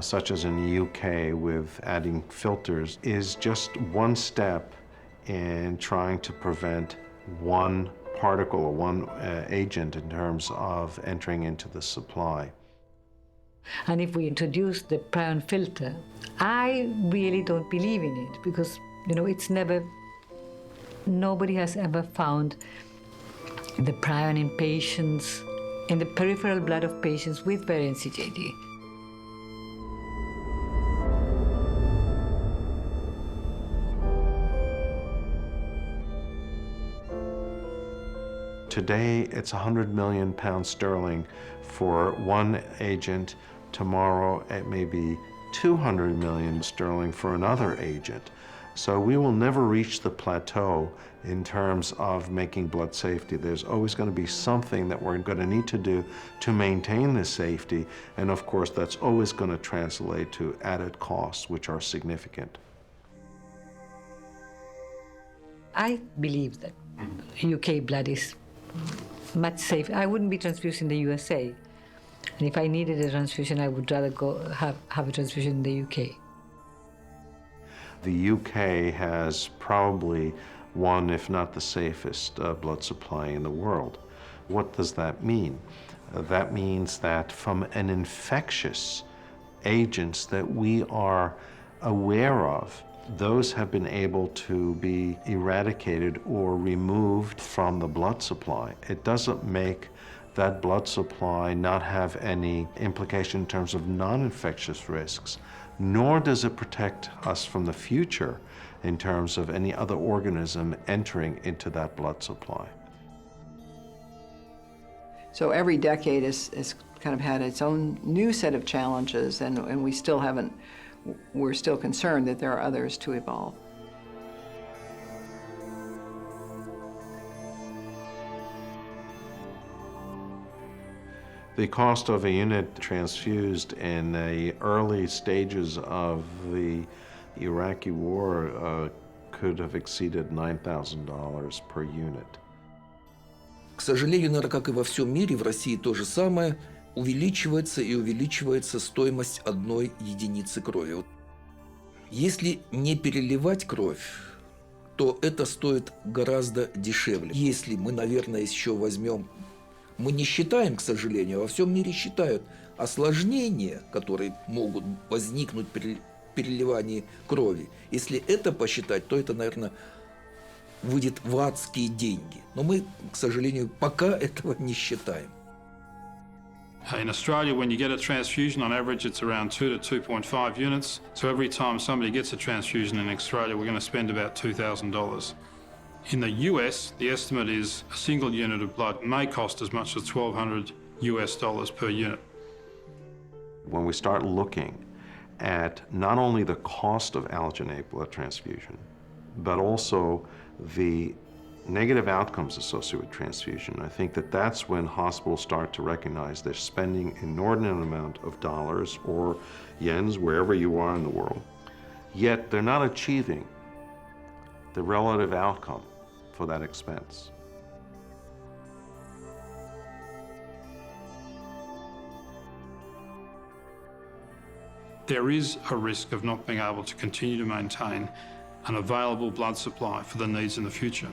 such as in the UK with adding filters, is just one step in trying to prevent one particle or one agent in terms of entering into the supply. And if we introduce the prion filter, I really don't believe in it because, it's nobody has ever found the prion in patients, in the peripheral blood of patients with variant CJD. Today, it's 100 million pounds sterling for one agent. Tomorrow, it may be 200 million sterling for another agent. So we will never reach the plateau in terms of making blood safety. There's always going to be something that we're going to need to do to maintain this safety. And of course, that's always going to translate to added costs, which are significant. I believe that UK blood is much safer. I wouldn't be transfused in the USA. And if I needed a transfusion, I would rather go have a transfusion in the UK. The UK has probably one, if not the safest, blood supply in the world. What does that mean? That means that from an infectious agents that we are aware of, those have been able to be eradicated or removed from the blood supply. It doesn't make that blood supply not have any implication in terms of non-infectious risks, nor does it protect us from the future in terms of any other organism entering into that blood supply. So every decade has kind of had its own new set of challenges, and we still haven't, we're still concerned that there are others to evolve. The cost of a unit transfused in the early stages of the Iraqi war could have exceeded $9,000 per unit. К сожалению, наверное, как и во всем мире, в России то же самое, увеличивается и увеличивается стоимость одной единицы крови. Если не переливать кровь, то это стоит гораздо дешевле. Если мы, наверное, еще возьмем, мы не считаем, к сожалению, во всем мире считают осложнения, которые могут возникнуть при переливании крови. Если это посчитать, то это, наверное, выйдет в адские деньги. Но мы, к сожалению, пока этого не считаем. In Australia, when you get a transfusion, on average, it's around 2 to 2.5 units. So every time somebody gets a transfusion in Australia, we're going to spend about $2,000. In the US, the estimate is a single unit of blood may cost as much as $1,200 US per unit. When we start looking at not only the cost of allogeneic blood transfusion, but also the negative outcomes associated with transfusion, I think that that's when hospitals start to recognize they're spending an inordinate amount of dollars or yens, wherever you are in the world, yet they're not achieving the relative outcome for that expense. There is a risk of not being able to continue to maintain an available blood supply for the needs in the future.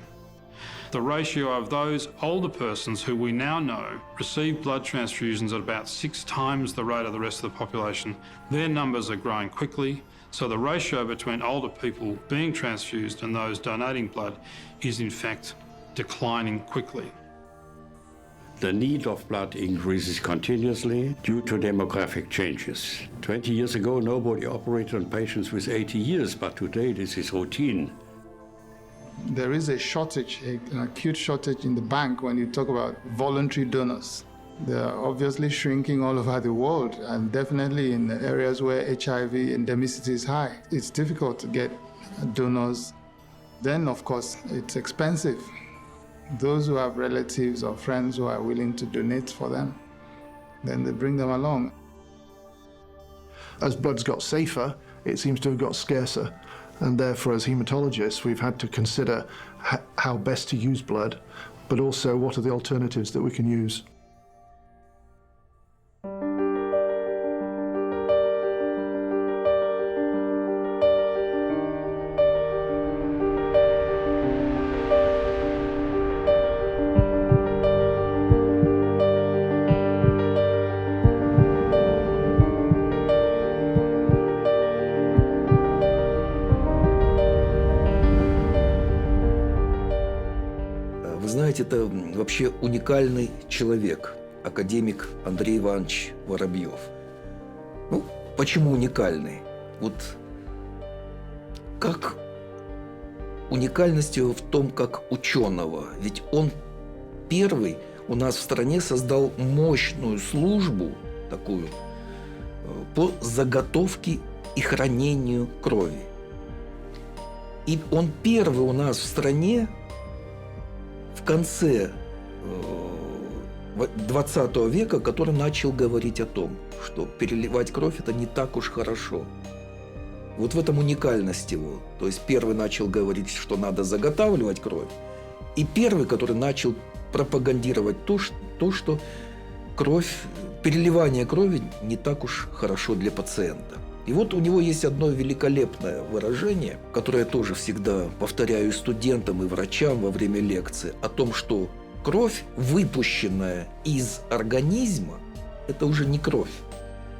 The ratio of those older persons who we now know receive blood transfusions at about 6 times the rate of the rest of the population, their numbers are growing quickly, so the ratio between older people being transfused and those donating blood is in fact declining quickly. The need of blood increases continuously due to demographic changes. 20 years ago, nobody operated on patients with 80 years, but today this is routine. There is a shortage, an acute shortage in the bank when you talk about voluntary donors. They're obviously shrinking all over the world, and definitely in areas where HIV endemicity is high. It's difficult to get donors. Then, of course, it's expensive. Those who have relatives or friends who are willing to donate for them, then they bring them along. As blood's got safer, it seems to have got scarcer. And therefore, as hematologists, we've had to consider how best to use blood, but also what are the alternatives that we can use. Это вообще уникальный человек, академик Андрей Иванович Воробьев. Ну, почему уникальный? Вот как уникальность его в том, как ученого. Ведь он первый у нас в стране создал мощную службу такую по заготовке и хранению крови. И он первый у нас в стране в конце 20 века, который начал говорить о том, что переливать кровь – это не так уж хорошо. Вот в этом уникальность его. То есть первый начал говорить, что надо заготавливать кровь, и первый, который начал пропагандировать то, что кровь, переливание крови не так уж хорошо для пациента. И вот у него есть одно великолепное выражение, которое я тоже всегда повторяю студентам и врачам во время лекции, о том, что кровь, выпущенная из организма, это уже не кровь.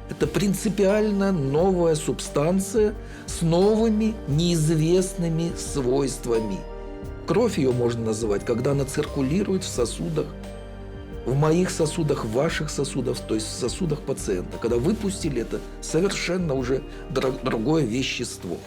Это принципиально новая субстанция с новыми неизвестными свойствами. Кровь ее можно называть, когда она циркулирует в сосудах, в моих сосудах, в ваших сосудах, то есть в сосудах пациента. Когда выпустили, это совершенно уже другое вещество.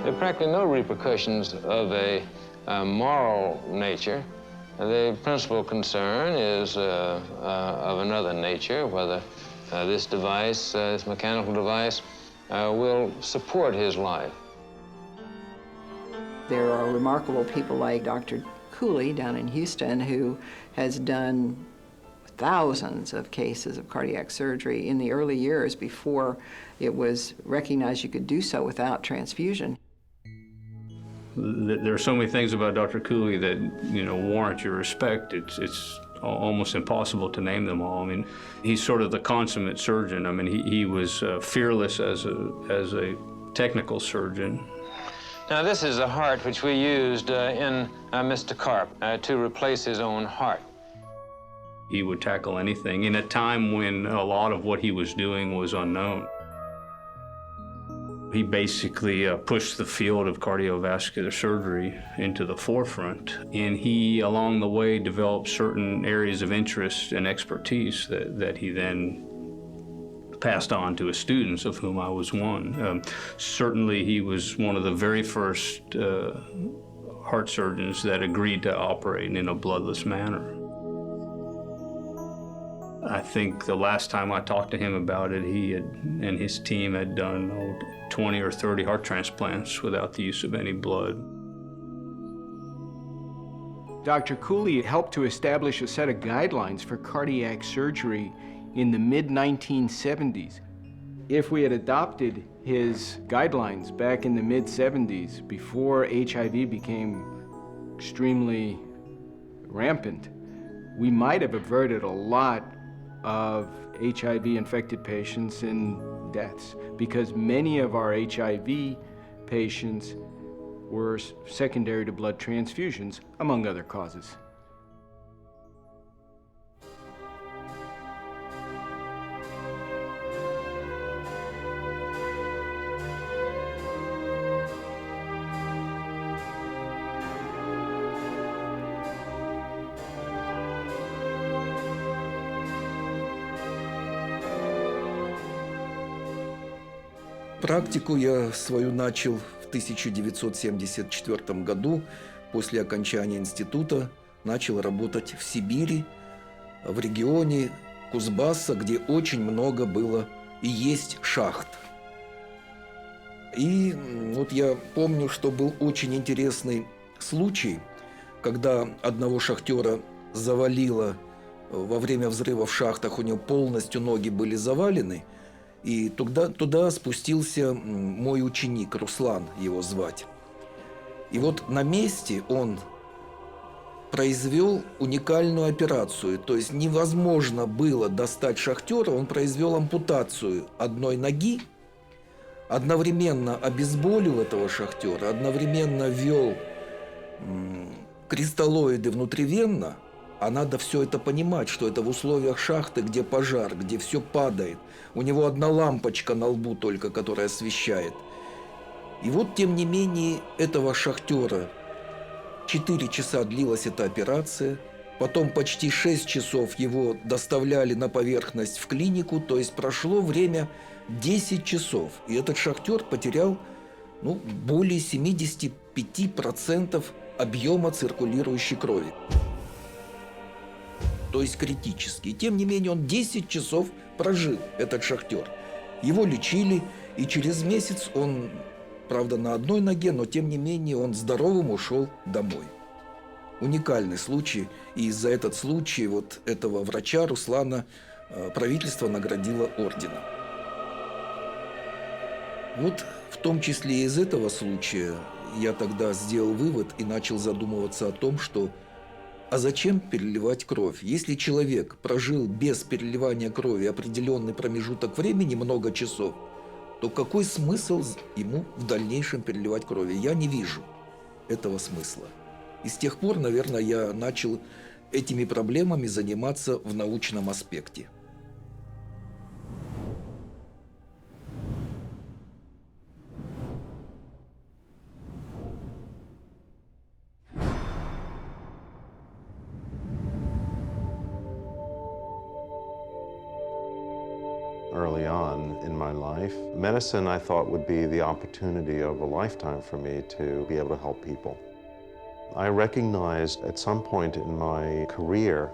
There are practically no repercussions of a moral nature. The principal concern is of another nature, whether this device, this mechanical device, will support his life. There are remarkable people like Dr. Cooley down in Houston who has done thousands of cases of cardiac surgery in the early years before it was recognized you could do so without transfusion. There are so many things about Dr. Cooley that, warrant your respect. It's almost impossible to name them all. I mean, he's sort of the consummate surgeon. I mean, he was fearless as a technical surgeon. Now, this is a heart which we used in Mr. Karp to replace his own heart. He would tackle anything in a time when a lot of what he was doing was unknown. He basically pushed the field of cardiovascular surgery into the forefront, and he, along the way, developed certain areas of interest and expertise that he then passed on to his students, of whom I was one. Certainly, he was one of the very first heart surgeons that agreed to operate in a bloodless manner. I think the last time I talked to him about it, he and his team had done 20 or 30 heart transplants without the use of any blood. Dr. Cooley helped to establish a set of guidelines for cardiac surgery in the mid-1970s. If we had adopted his guidelines back in the mid-70s, before HIV became extremely rampant, we might have averted a lot of HIV-infected patients and deaths, because many of our HIV patients were secondary to blood transfusions, among other causes. Практику я свою начал в 1974 году. После окончания института начал работать в Сибири, в регионе Кузбасса, где очень много было и есть шахт. И вот я помню, что был очень интересный случай, когда одного шахтера завалило во время взрыва в шахтах, у него полностью ноги были завалены, и туда спустился мой ученик, Руслан его звать. И вот на месте он произвел уникальную операцию. То есть невозможно было достать шахтера, он произвел ампутацию одной ноги, одновременно обезболил этого шахтера, одновременно ввел кристаллоиды внутривенно. А надо все это понимать, что это в условиях шахты, где пожар, где все падает. У него одна лампочка на лбу только, которая освещает. И вот, тем не менее, этого шахтера 4 часа длилась эта операция. Потом почти 6 часов его доставляли на поверхность в клинику. То есть прошло время 10 часов. И этот шахтер потерял более 75% объема циркулирующей крови. То есть критически. И тем не менее он 10 часов прожил, этот шахтер. Его лечили, и через месяц он, правда, на одной ноге, но тем не менее он здоровым ушел домой. Уникальный случай, и за этот случай вот этого врача Руслана правительство наградило орденом. Вот в том числе и из этого случая я тогда сделал вывод и начал задумываться о том, что а зачем переливать кровь? Если человек прожил без переливания крови определенный промежуток времени, много часов, то какой смысл ему в дальнейшем переливать крови? Я не вижу этого смысла. И с тех пор, наверное, я начал этими проблемами заниматься в научном аспекте. Early on in my life, medicine I thought would be the opportunity of a lifetime for me to be able to help people. I recognized at some point in my career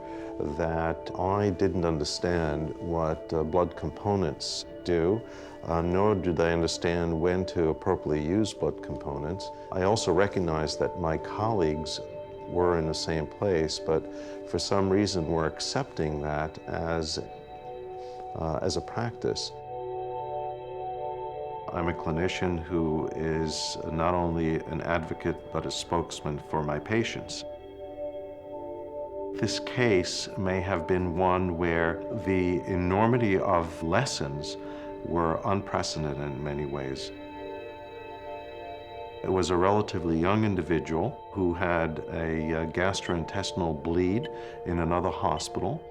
that I didn't understand what blood components do, nor did I understand when to appropriately use blood components. I also recognized that my colleagues were in the same place, but for some reason were accepting that as a practice. I'm a clinician who is not only an advocate, but a spokesman for my patients. This case may have been one where the enormity of lessons were unprecedented in many ways. It was a relatively young individual who had a gastrointestinal bleed in another hospital.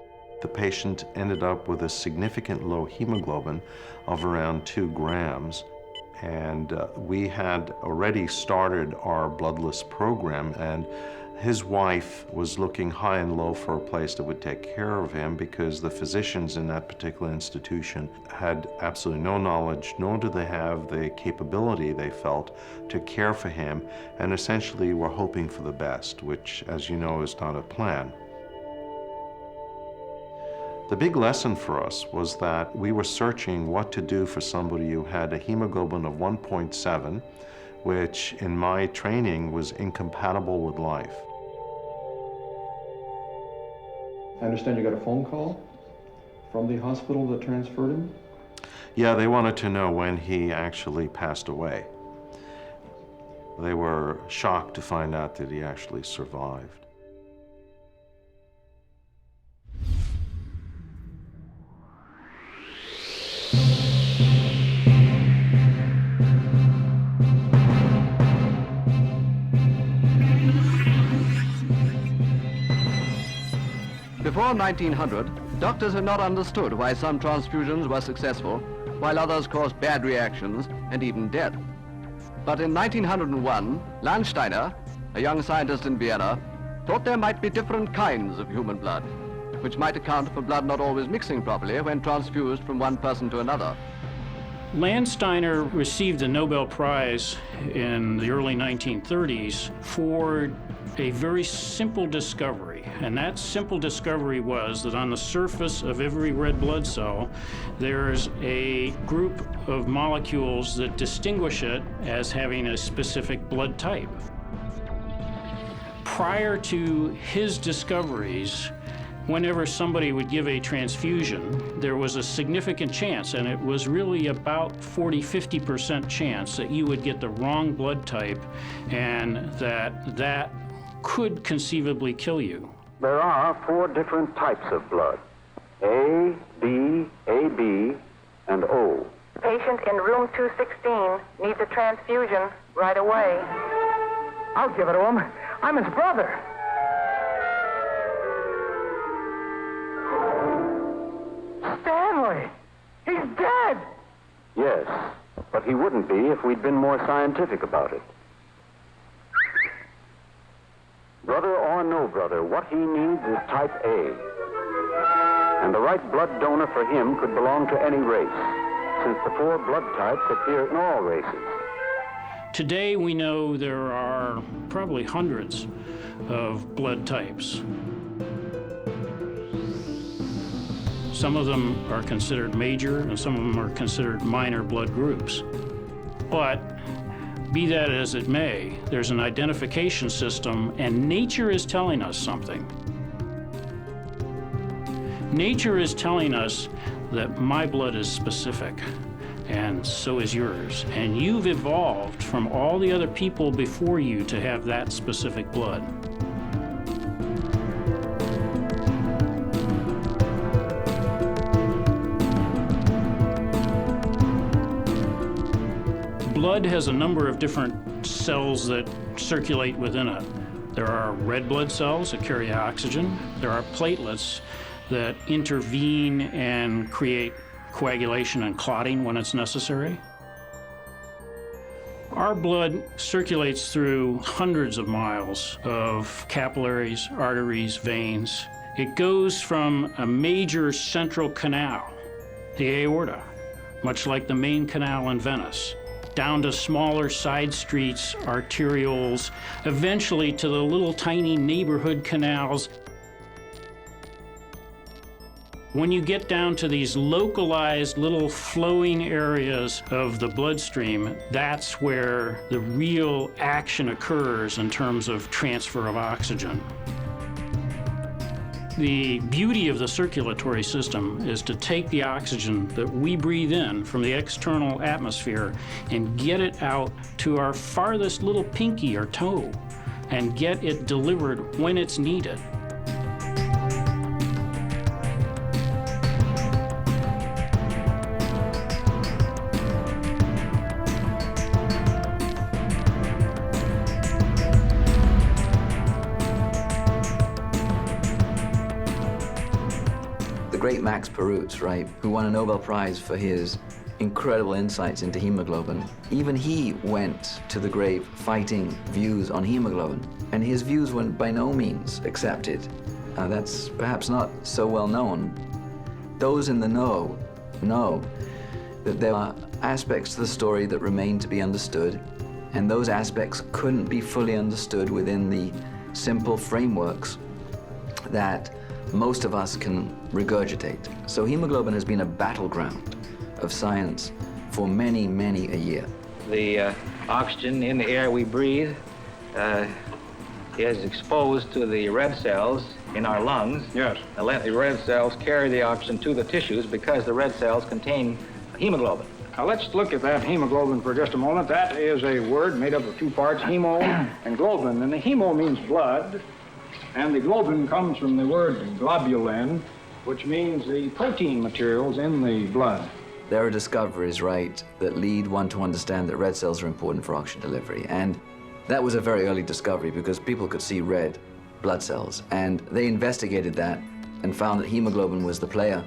The patient ended up with a significant low hemoglobin of around 2 grams. And we had already started our bloodless program, and his wife was looking high and low for a place that would take care of him because the physicians in that particular institution had absolutely no knowledge, nor do they have the capability, they felt, to care for him, and essentially were hoping for the best, which, as you know, is not a plan. The big lesson for us was that we were searching what to do for somebody who had a hemoglobin of 1.7, which in my training was incompatible with life. I understand you got a phone call from the hospital that transferred him? Yeah, they wanted to know when he actually passed away. They were shocked to find out that he actually survived. Before 1900, doctors had not understood why some transfusions were successful, while others caused bad reactions and even death. But in 1901, Landsteiner, a young scientist in Vienna, thought there might be different kinds of human blood, which might account for blood not always mixing properly when transfused from one person to another. Landsteiner received the Nobel Prize in the early 1930s for a very simple discovery. And that simple discovery was that on the surface of every red blood cell, there's a group of molecules that distinguish it as having a specific blood type. Prior to his discoveries, whenever somebody would give a transfusion, there was a significant chance, and it was really about 40–50% chance that you would get the wrong blood type and that could conceivably kill you. There are 4 different types of blood: A, B, AB, and O. Patient in room 216 needs a transfusion right away. I'll give it to him. I'm his brother. Stanley! He's dead! Yes, but he wouldn't be if we'd been more scientific about it. what he needs is type A. And the right blood donor for him could belong to any race, since the 4 blood types appear in all races. Today we know there are probably hundreds of blood types. Some of them are considered major and some of them are considered minor blood groups. But be that as it may, there's an identification system and nature is telling us something. Nature is telling us that my blood is specific, and so is yours. And you've evolved from all the other people before you to have that specific blood. Blood has a number of different cells that circulate within it. There are red blood cells that carry oxygen. There are platelets that intervene and create coagulation and clotting when it's necessary. Our blood circulates through hundreds of miles of capillaries, arteries, veins. It goes from a major central canal, the aorta, much like the main canal in Venice, down to smaller side streets, arterioles, eventually to the little tiny neighborhood canals. When you get down to these localized little flowing areas of the bloodstream, that's where the real action occurs in terms of transfer of oxygen. The beauty of the circulatory system is to take the oxygen that we breathe in from the external atmosphere and get it out to our farthest little pinky or toe and get it delivered when it's needed. The great Max Perutz, right, who won a Nobel Prize for his incredible insights into hemoglobin, even he went to the grave fighting views on hemoglobin, and his views were by no means accepted. That's perhaps not so well known. Those in the know that there are aspects to the story that remain to be understood, and those aspects couldn't be fully understood within the simple frameworks that most of us can regurgitate. So hemoglobin has been a battleground of science for many, many a year. The oxygen in the air we breathe is exposed to the red cells in our lungs. Yes. The red cells carry the oxygen to the tissues because the red cells contain hemoglobin. Now let's look at that hemoglobin for just a moment. That is a word made up of 2 parts, hemo and globin. And the hemo means blood, and the globin comes from the word globulin, which means the protein materials in the blood. There are discoveries, right, that lead one to understand that red cells are important for oxygen delivery. And that was a very early discovery because people could see red blood cells. And they investigated that and found that hemoglobin was the player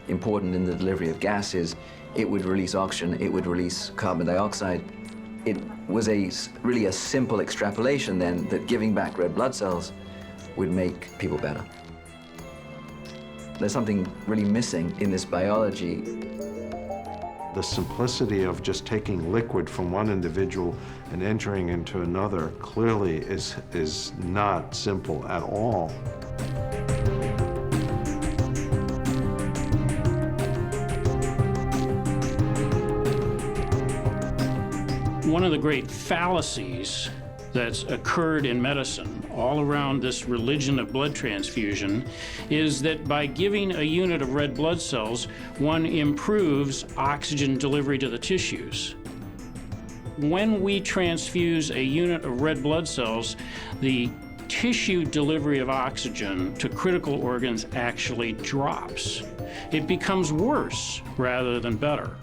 important in the delivery of gases. It would release oxygen, it would release carbon dioxide. It was really a simple extrapolation then that giving back red blood cells would make people better. There's something really missing in this biology. The simplicity of just taking liquid from one individual and entering into another clearly is not simple at all. One of the great fallacies that's occurred in medicine all around this religion of blood transfusion is that by giving a unit of red blood cells, one improves oxygen delivery to the tissues. When we transfuse a unit of red blood cells, the tissue delivery of oxygen to critical organs actually drops. It becomes worse rather than better.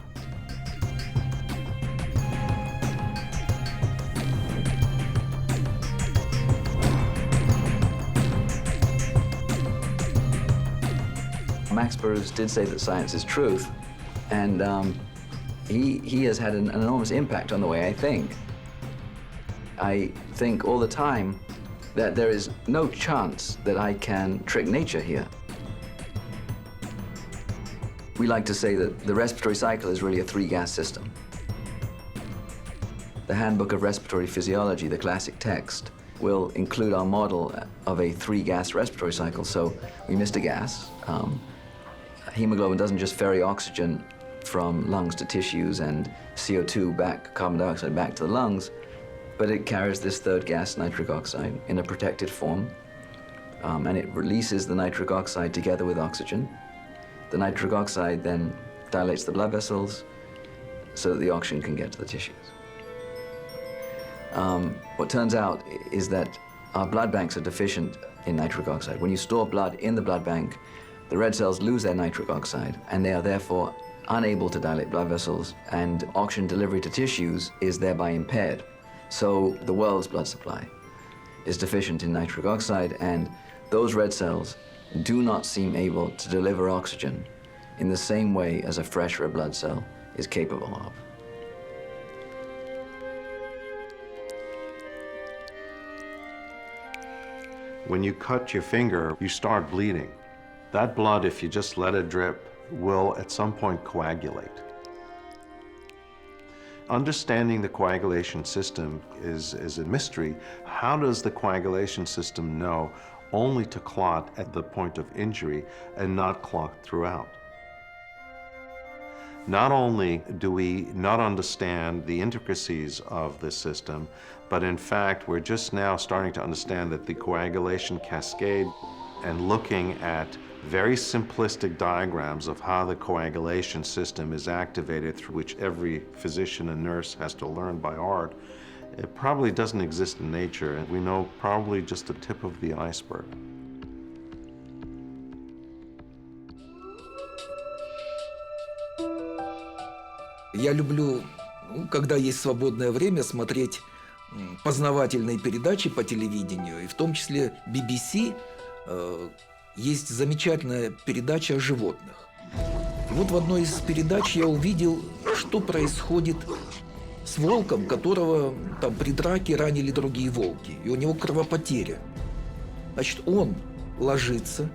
Max Perutz did say that science is truth, and he has had an enormous impact on the way I think. I think all the time that there is no chance that I can trick nature here. We like to say that the respiratory cycle is really a three-gas system. The Handbook of Respiratory Physiology, the classic text, will include our model of a three-gas respiratory cycle. So we missed a gas. Hemoglobin doesn't just ferry oxygen from lungs to tissues and CO2 back, carbon dioxide back to the lungs, but it carries this third gas, nitric oxide, in a protected form, and it releases the nitric oxide together with oxygen. The nitric oxide then dilates the blood vessels so that the oxygen can get to the tissues. What turns out is that our blood banks are deficient in nitric oxide. When you store blood in the blood bank, the red cells lose their nitric oxide, and they are therefore unable to dilate blood vessels, and oxygen delivery to tissues is thereby impaired. So the world's blood supply is deficient in nitric oxide, and those red cells do not seem able to deliver oxygen in the same way as a fresh red blood cell is capable of. When you cut your finger, you start bleeding. That blood, if you just let it drip, will at some point coagulate. Understanding the coagulation system is a mystery. How does the coagulation system know only to clot at the point of injury and not clot throughout? Not only do we not understand the intricacies of this system, but in fact, we're just now starting to understand that the coagulation cascade and looking at very simplistic diagrams of how the coagulation system is activated, through which every physician and nurse has to learn by heart, it probably doesn't exist in nature, and we know probably just the tip of the iceberg. Я люблю, когда есть свободное время, смотреть познавательные передачи по телевидению, и в том числе BBC есть замечательная передача о животных. И вот в одной из передач я увидел, что происходит с волком, которого там при драке ранили другие волки, и у него кровопотеря. Значит, он ложится,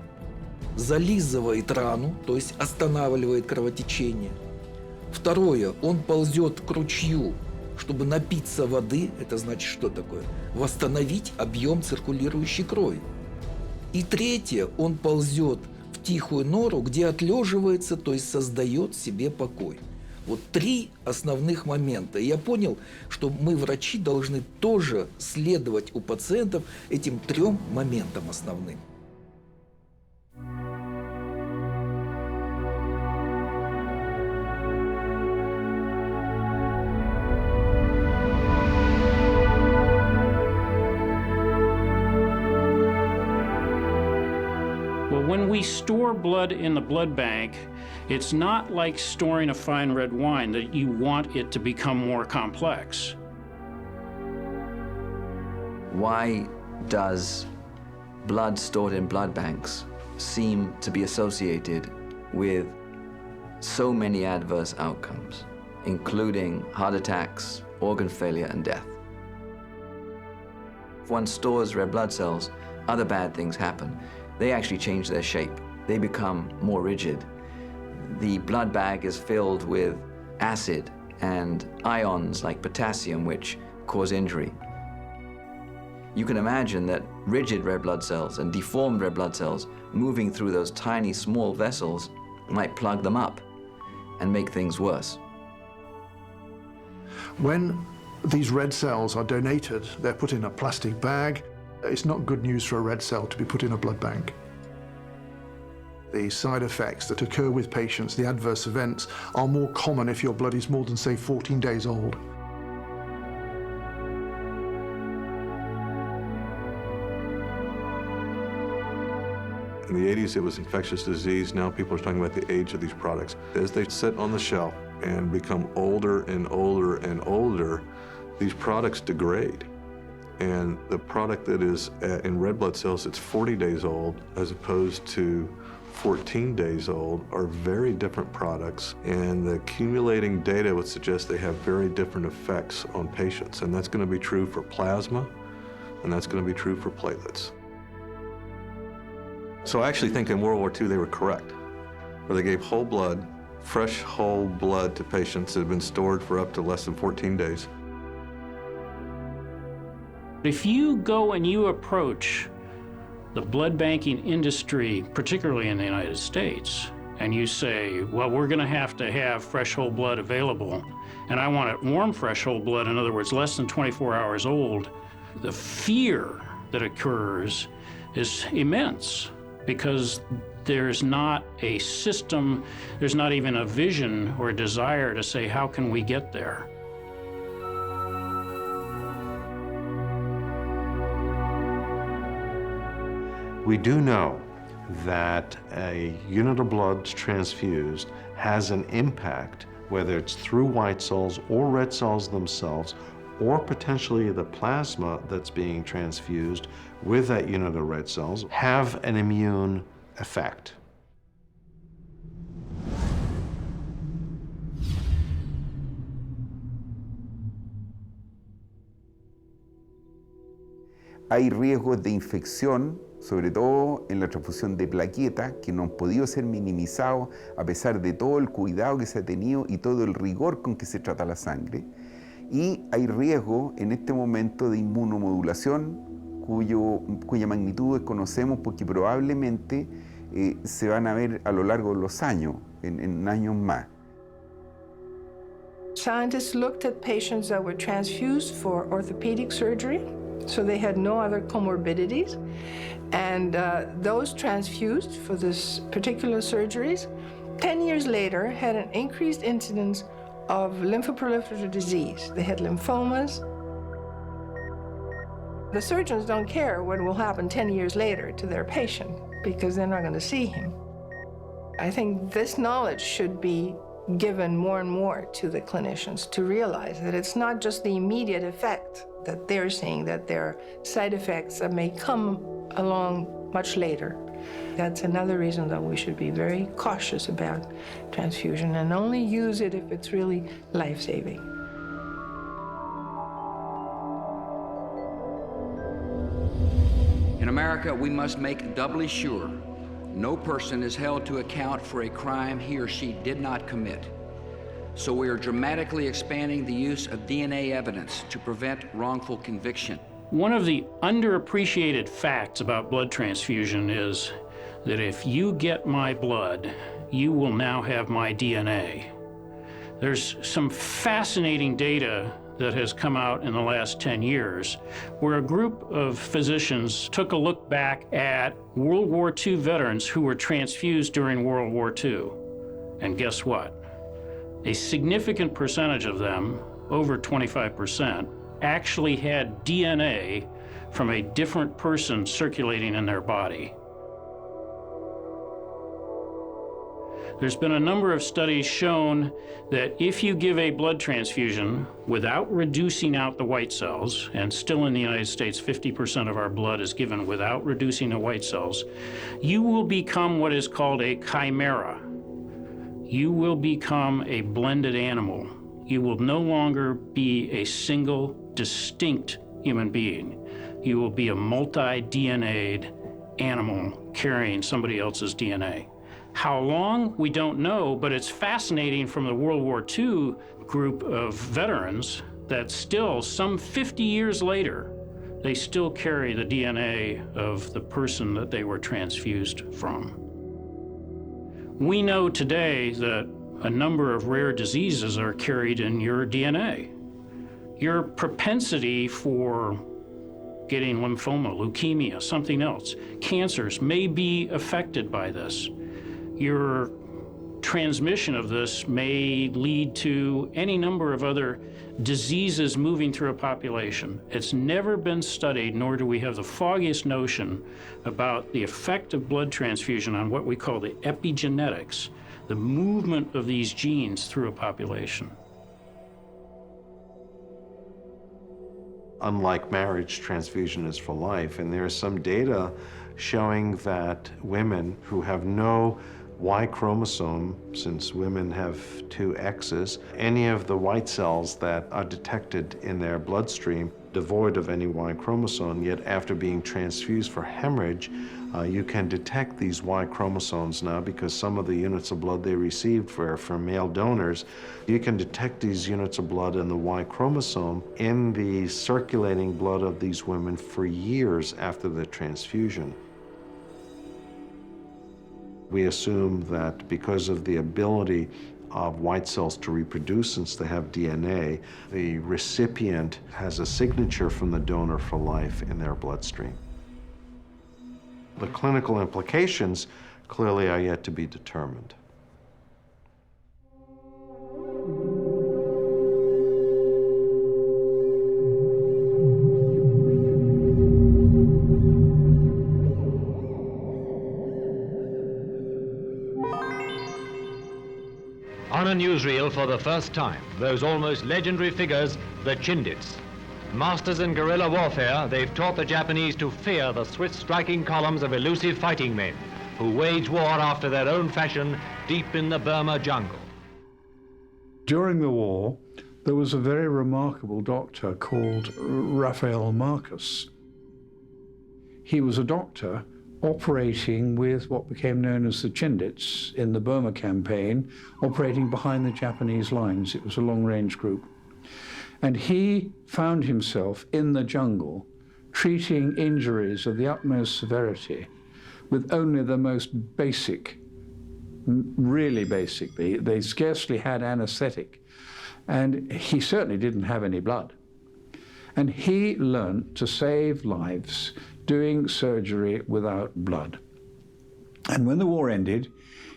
зализывает рану, то есть останавливает кровотечение. Второе, он ползет к ручью, чтобы напиться воды. Это значит что такое? Восстановить объем циркулирующей крови. И третье, он ползет в тихую нору, где отлеживается, то есть создает себе покой. Вот три основных момента. И я понял, что мы, врачи, должны тоже следовать у пациентов этим трем моментам основным. When we store blood in the blood bank, it's not like storing a fine red wine that you want it to become more complex. Why does blood stored in blood banks seem to be associated with so many adverse outcomes, including heart attacks, organ failure, and death? If one stores red blood cells, other bad things happen. They actually change their shape. They become more rigid. The blood bag is filled with acid and ions like potassium, which cause injury. You can imagine that rigid red blood cells and deformed red blood cells moving through those tiny, small vessels might plug them up and make things worse. When these red cells are donated, they're put in a plastic bag. It's not good news for a red cell to be put in a blood bank. The side effects that occur with patients, the adverse events, are more common if your blood is more than, say, 14 days old. In the 80s, it was infectious disease. Now people are talking about the age of these products. As they sit on the shelf and become older and older and older, these products degrade. And the product that is in red blood cells that's 40 days old as opposed to 14 days old are very different products, and the accumulating data would suggest they have very different effects on patients. And that's going to be true for plasma, and that's going to be true for platelets. So I actually think in World War II they were correct, where they gave whole blood, fresh whole blood to patients that had been stored for up to less than 14 days. If you go and you approach the blood banking industry, particularly in the United States, and you say, well, we're going to have fresh whole blood available, and I want it warm fresh whole blood, in other words, less than 24 hours old, the fear that occurs is immense, because there's not a system, there's not even a vision or a desire to say, how can we get there? We do know that a unit of blood transfused has an impact, whether it's through white cells or red cells themselves, or potentially the plasma that's being transfused with that unit of red cells, have an immune effect. Hay riesgos de infección, sobre todo en la transfusión de plaquetas, que no han podido ser minimizados a pesar de todo el cuidado que se ha tenido y todo el rigor con que se trata la sangre. Y hay riesgo en este momento de inmunomodulación, cuya magnitud desconocemos porque probablemente se van a ver a lo largo de los años, en años más. Scientists looked at patients that were transfused for orthopedic surgery, so they had no other comorbidities. And those transfused for this particular surgeries, 10 years later, had an increased incidence of lymphoproliferative disease. They had lymphomas. The surgeons don't care what will happen 10 years later to their patient because they're not going to see him. I think this knowledge should be given more and more to the clinicians to realize that it's not just the immediate effect that they're seeing, that there are side effects that may come along much later. That's another reason that we should be very cautious about transfusion and only use it if it's really life-saving. In America, we must make doubly sure no person is held to account for a crime he or she did not commit. So we are dramatically expanding the use of DNA evidence to prevent wrongful conviction. One of the underappreciated facts about blood transfusion is that if you get my blood, you will now have my DNA. There's some fascinating data that has come out in the last 10 years, where a group of physicians took a look back at World War II veterans who were transfused during World War II. And guess what? A significant percentage of them, over 25%, actually had DNA from a different person circulating in their body. There's been a number of studies shown that if you give a blood transfusion without reducing out the white cells, and still in the United States, 50% of our blood is given without reducing the white cells, you will become what is called a chimera. You will become a blended animal. You will no longer be a single, distinct human being. You will be a multi-DNA'd animal carrying somebody else's DNA. How long? We don't know, but it's fascinating from the World War II group of veterans that still, some 50 years later, they still carry the DNA of the person that they were transfused from. We know today that a number of rare diseases are carried in your DNA. Your propensity for getting lymphoma, leukemia, something else, cancers may be affected by this. Your transmission of this may lead to any number of other diseases moving through a population. It's never been studied, nor do we have the foggiest notion about the effect of blood transfusion on what we call the epigenetics, the movement of these genes through a population. Unlike marriage, transfusion is for life, and there is some data showing that women who have no Y chromosome, since women have 2 X's, any of the white cells that are detected in their bloodstream devoid of any Y chromosome, yet after being transfused for hemorrhage, you can detect these Y chromosomes now because some of the units of blood they received from male donors, you can detect these units of blood in the Y chromosome in the circulating blood of these women for years after the transfusion. We assume that because of the ability of white cells to reproduce since they have DNA, the recipient has a signature from the donor for life in their bloodstream. The clinical implications clearly are yet to be determined. On a newsreel for the first time, those almost legendary figures, the Chindits. Masters in guerrilla warfare, they've taught the Japanese to fear the swift striking columns of elusive fighting men who wage war after their own fashion deep in the Burma jungle. During the war, there was a very remarkable doctor called Raphael Marcus. He was a doctor operating with what became known as the Chindits in the Burma campaign, operating behind the Japanese lines. It was a long-range group. And he found himself in the jungle treating injuries of the utmost severity with only the most basic, really basic. They scarcely had anesthetic. And he certainly didn't have any blood. And he learned to save lives doing surgery without blood. And when the war ended,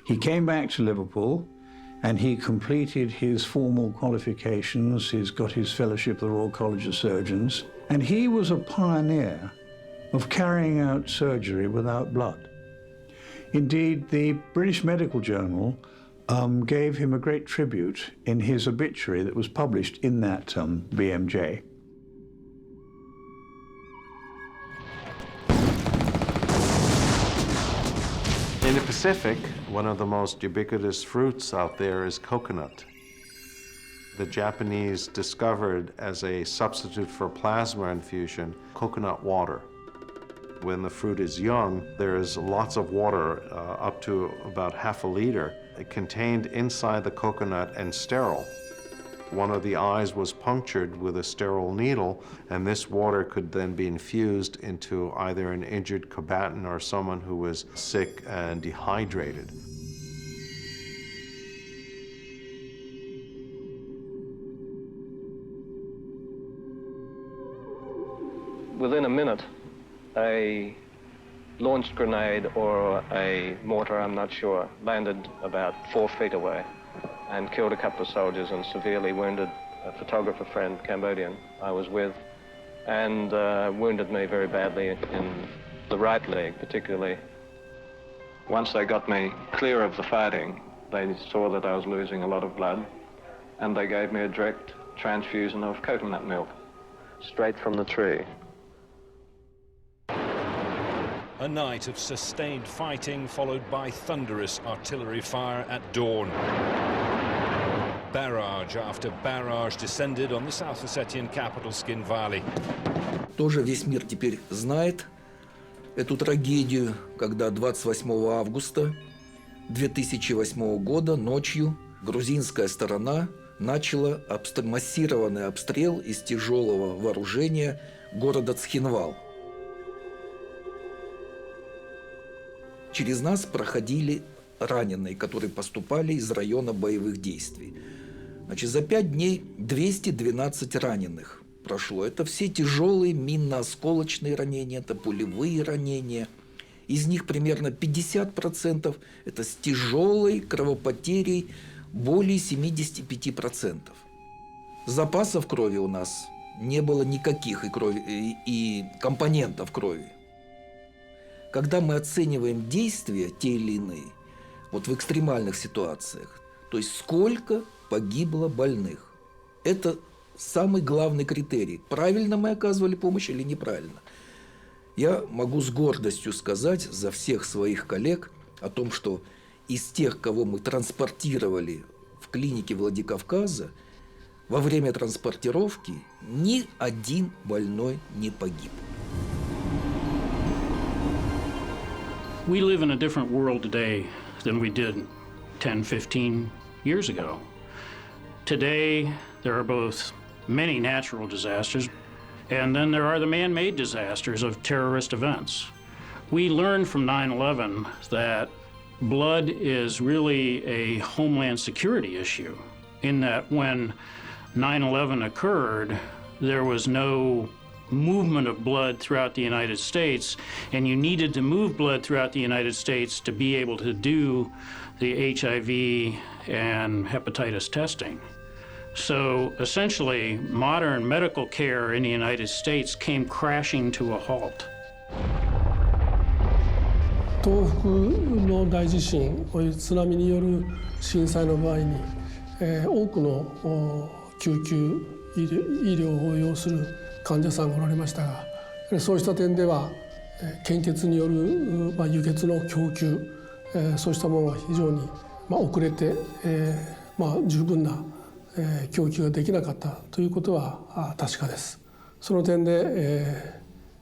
he came back to Liverpool and he completed his formal qualifications. He's got his fellowship of the Royal College of Surgeons. And he was a pioneer of carrying out surgery without blood. Indeed, the British Medical Journal gave him a great tribute in his obituary that was published in that BMJ. In the Pacific, one of the most ubiquitous fruits out there is coconut. The Japanese discovered as a substitute for plasma infusion, coconut water. When the fruit is young, there is lots of water, up to about half a liter, contained inside the coconut and sterile. One of the eyes was punctured with a sterile needle, and this water could then be infused into either an injured combatant or someone who was sick and dehydrated. Within a minute, a launched grenade or a mortar, I'm not sure, landed about 4 feet away and killed a couple of soldiers and severely wounded a photographer friend, Cambodian, I was with, and wounded me very badly in the right leg, particularly. Once they got me clear of the fighting, they saw that I was losing a lot of blood, and they gave me a direct transfusion of coconut milk, straight from the tree. A night of sustained fighting followed by thunderous artillery fire at dawn. Barrage after barrage descended on the South Ossetian capital Skin Valley. Тоже весь мир теперь знает эту трагедию, когда 28 августа 2008 года ночью грузинская сторона начала массированный обстрел из тяжелого вооружения города Цхинвал. Через нас проходили раненые, которые поступали из района боевых действий. Значит, за 5 дней 212 раненых прошло. Это все тяжелые минно-осколочные ранения, это пулевые ранения. Из них примерно 50% это с тяжелой кровопотерей более 75%. Запасов крови у нас не было никаких и компонентов крови. Когда мы оцениваем действия те или иные, вот в экстремальных ситуациях, то есть сколько погибло больных, это самый главный критерий. Правильно мы оказывали помощь или неправильно. Я могу с гордостью сказать за всех своих коллег о том, что из тех, кого мы транспортировали в клинике Владикавказа, Во время транспортировки ни один больной не погиб. We live in a different world today than we did 10, 15 years ago. Today, there are both many natural disasters, and then there are the man-made disasters of terrorist events. We learned from 9/11 that blood is really a homeland security issue, in that when 9/11 occurred, there was no movement of blood throughout the United States, and you needed to move blood throughout the United States to be able to do the HIV and hepatitis testing. So essentially, modern medical care in the United States came crashing to a halt. 東北の大地震、こういう津波による震災の場合に、多くの救急医療を要する患者さんがおられましたが、そうした点では献血による輸血の供給、そうしたものが非常に遅れて、十分な供給ができなかったということは確かです。その点で、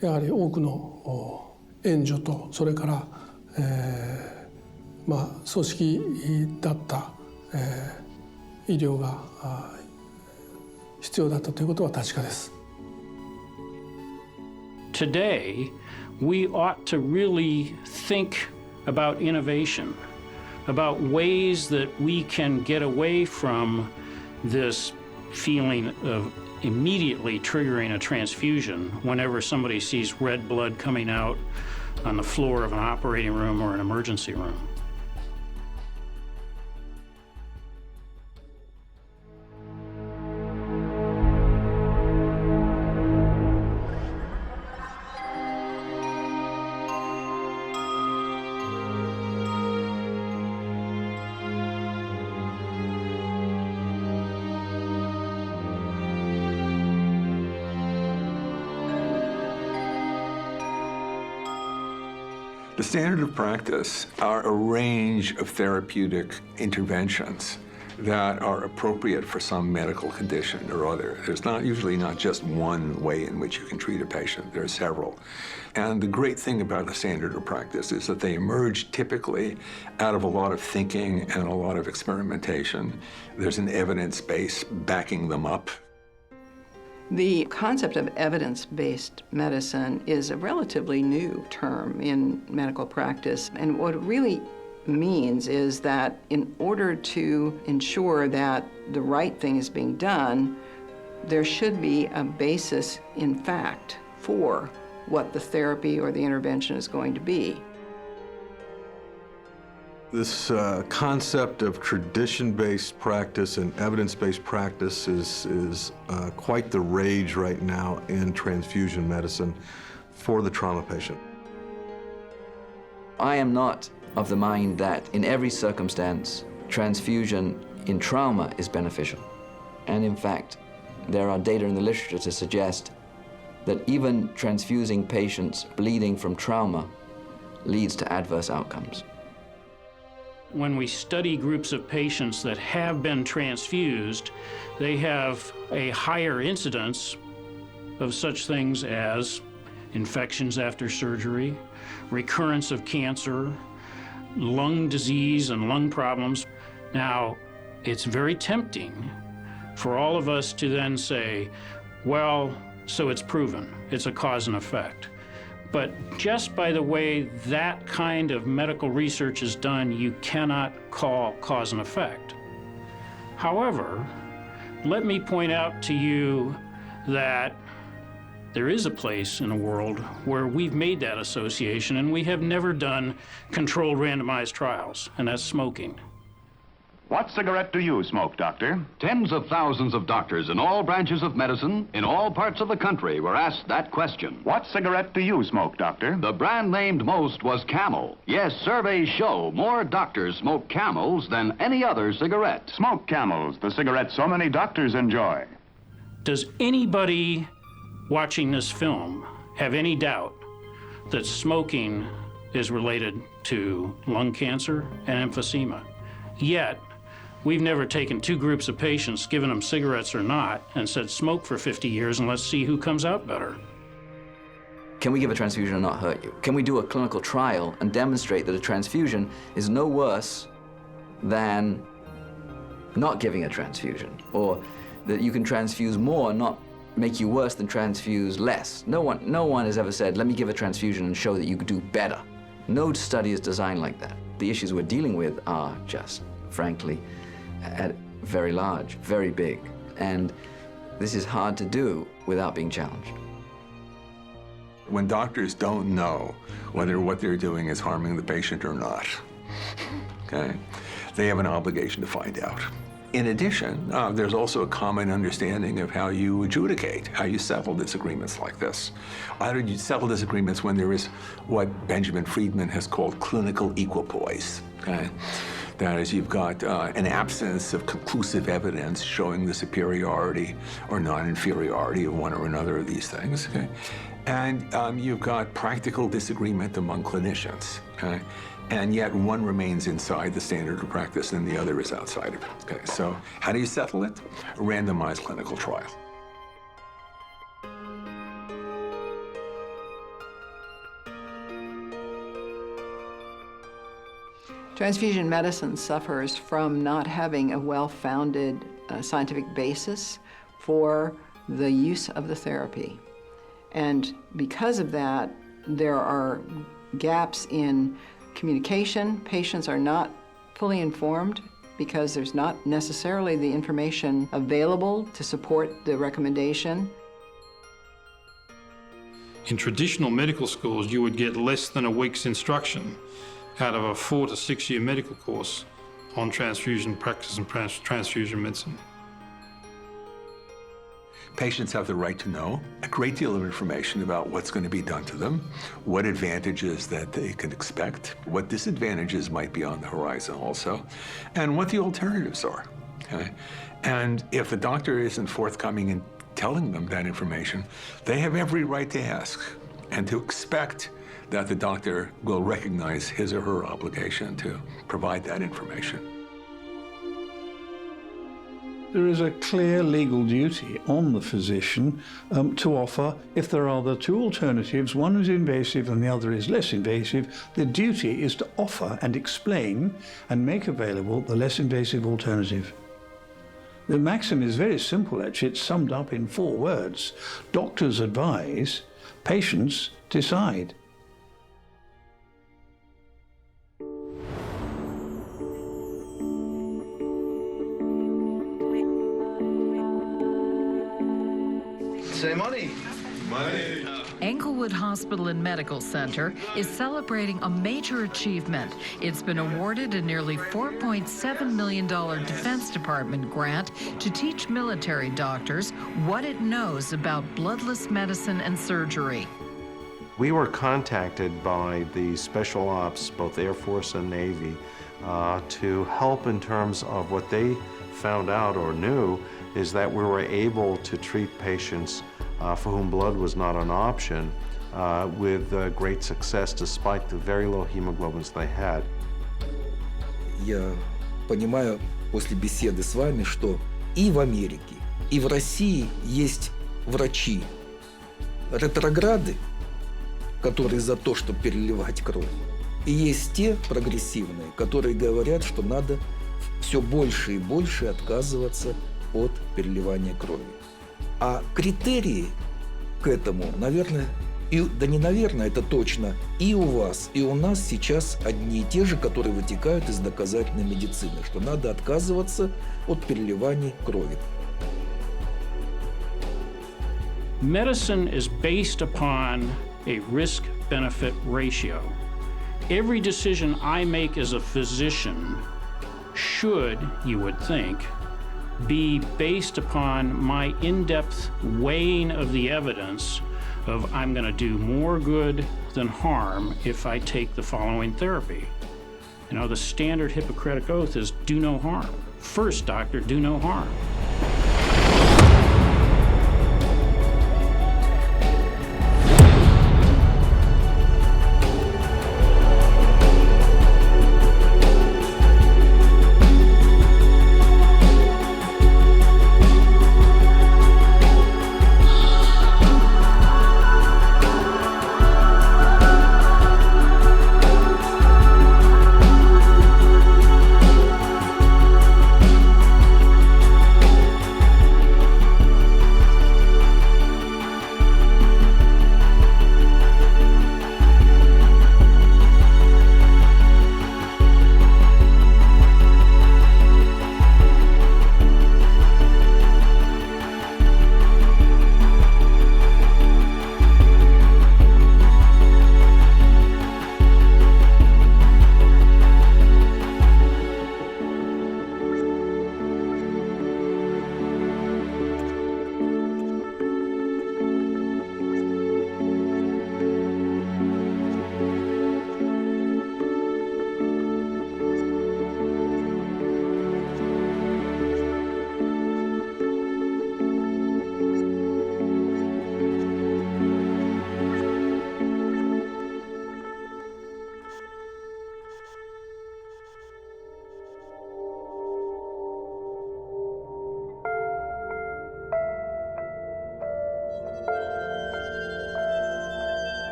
やはり多くの援助と、それから組織だった医療が必要だったということは確かです。Today, we ought to really think about innovation, about ways that we can get away from this feeling of immediately triggering a transfusion whenever somebody sees red blood coming out on the floor of an operating room or an emergency room. The standard of practice are a range of therapeutic interventions that are appropriate for some medical condition or other. There's usually not just one way in which you can treat a patient. There are several. And the great thing about the standard of practice is that they emerge typically out of a lot of thinking and a lot of experimentation. There's an evidence base backing them up. The concept of evidence-based medicine is a relatively new term in medical practice, and what it really means is that in order to ensure that the right thing is being done, there should be a basis in fact for what the therapy or the intervention is going to be. This concept of tradition-based practice and evidence-based practice is quite the rage right now in transfusion medicine for the trauma patient. I am not of the mind that in every circumstance, transfusion in trauma is beneficial. And in fact, there are data in the literature to suggest that even transfusing patients bleeding from trauma leads to adverse outcomes. When we study groups of patients that have been transfused, they have a higher incidence of such things as infections after surgery, recurrence of cancer, lung disease and lung problems. Now, it's very tempting for all of us to then say, well, so it's proven, it's a cause and effect. But just by the way that kind of medical research is done, you cannot call cause and effect. However, let me point out to you that there is a place in the world where we've made that association, and we have never done controlled randomized trials, and that's smoking. What cigarette do you smoke, Doctor? Tens of thousands of doctors in all branches of medicine, in all parts of the country, were asked that question. What cigarette do you smoke, Doctor? The brand named most was Camel. Yes, surveys show more doctors smoke Camels than any other cigarette. Smoke Camels, the cigarette so many doctors enjoy. Does anybody watching this film have any doubt that smoking is related to lung cancer and emphysema? Yet, We've never taken two groups of patients, given them cigarettes or not, and said smoke for 50 years and let's see who comes out better. Can we give a transfusion and not hurt you? Can we do a clinical trial and demonstrate that a transfusion is no worse than not giving a transfusion? Or that you can transfuse more and not make you worse than transfuse less? No one has ever said, let me give a transfusion and show that you could do better. No study is designed like that. The issues we're dealing with are just, frankly, very large, very big. And this is hard to do without being challenged. When doctors don't know whether what they're doing is harming the patient or not, okay, they have an obligation to find out. In addition, there's also a common understanding of how you adjudicate, how you settle disagreements like this. How do you settle disagreements when there is what Benjamin Friedman has called clinical equipoise, okay? That is, you've got an absence of conclusive evidence showing the superiority or non-inferiority of one or another of these things, okay? And you've got practical disagreement among clinicians, okay? And yet one remains inside the standard of practice and the other is outside of it, okay? So how do you settle it? A randomized clinical trial. Transfusion medicine suffers from not having a well-founded scientific basis for the use of the therapy. And because of that, there are gaps in communication. Patients are not fully informed because there's not necessarily the information available to support the recommendation. In traditional medical schools, you would get less than a week's instruction out of a 4 to 6 year medical course on transfusion practice and transfusion medicine. Patients have the right to know a great deal of information about what's going to be done to them, what advantages that they can expect, what disadvantages might be on the horizon also, and what the alternatives are. Okay? And if the doctor isn't forthcoming in telling them that information, they have every right to ask and to expect that the doctor will recognize his or her obligation to provide that information. There is a clear legal duty on the physician to offer, if there are the two alternatives, one is invasive and the other is less invasive, the duty is to offer and explain and make available the less invasive alternative. The maxim is very simple, actually. It's summed up in 4 words. Doctors advise, patients decide. Say money. Money. Englewood Hospital and Medical Center is celebrating a major achievement. It's been awarded a nearly $4.7 million Defense Department grant to teach military doctors what it knows about bloodless medicine and surgery. We were contacted by the Special Ops, both Air Force and Navy, to help in terms of what they found out or knew is that we were able to treat patients for whom blood was not an option with great success despite the very low hemoglobins they had. Я понимаю после беседы с вами, что и в Америке, и в России есть врачи, ретрограды, которые за то, чтобы переливать кровь, и есть те прогрессивные, которые говорят, что надо все больше и больше отказываться от переливания крови. А критерии к этому, наверное, да не наверное, это точно, и у вас, и у нас сейчас одни и те же, которые вытекают из доказательной медицины, что надо отказываться от переливания крови. Medicine is based upon a risk-benefit ratio. Every decision I make as a physician should, you would think, be based upon my in-depth weighing of the evidence of I'm going to do more good than harm if I take the following therapy. You know, the standard Hippocratic oath is do no harm. First, doctor, do no harm.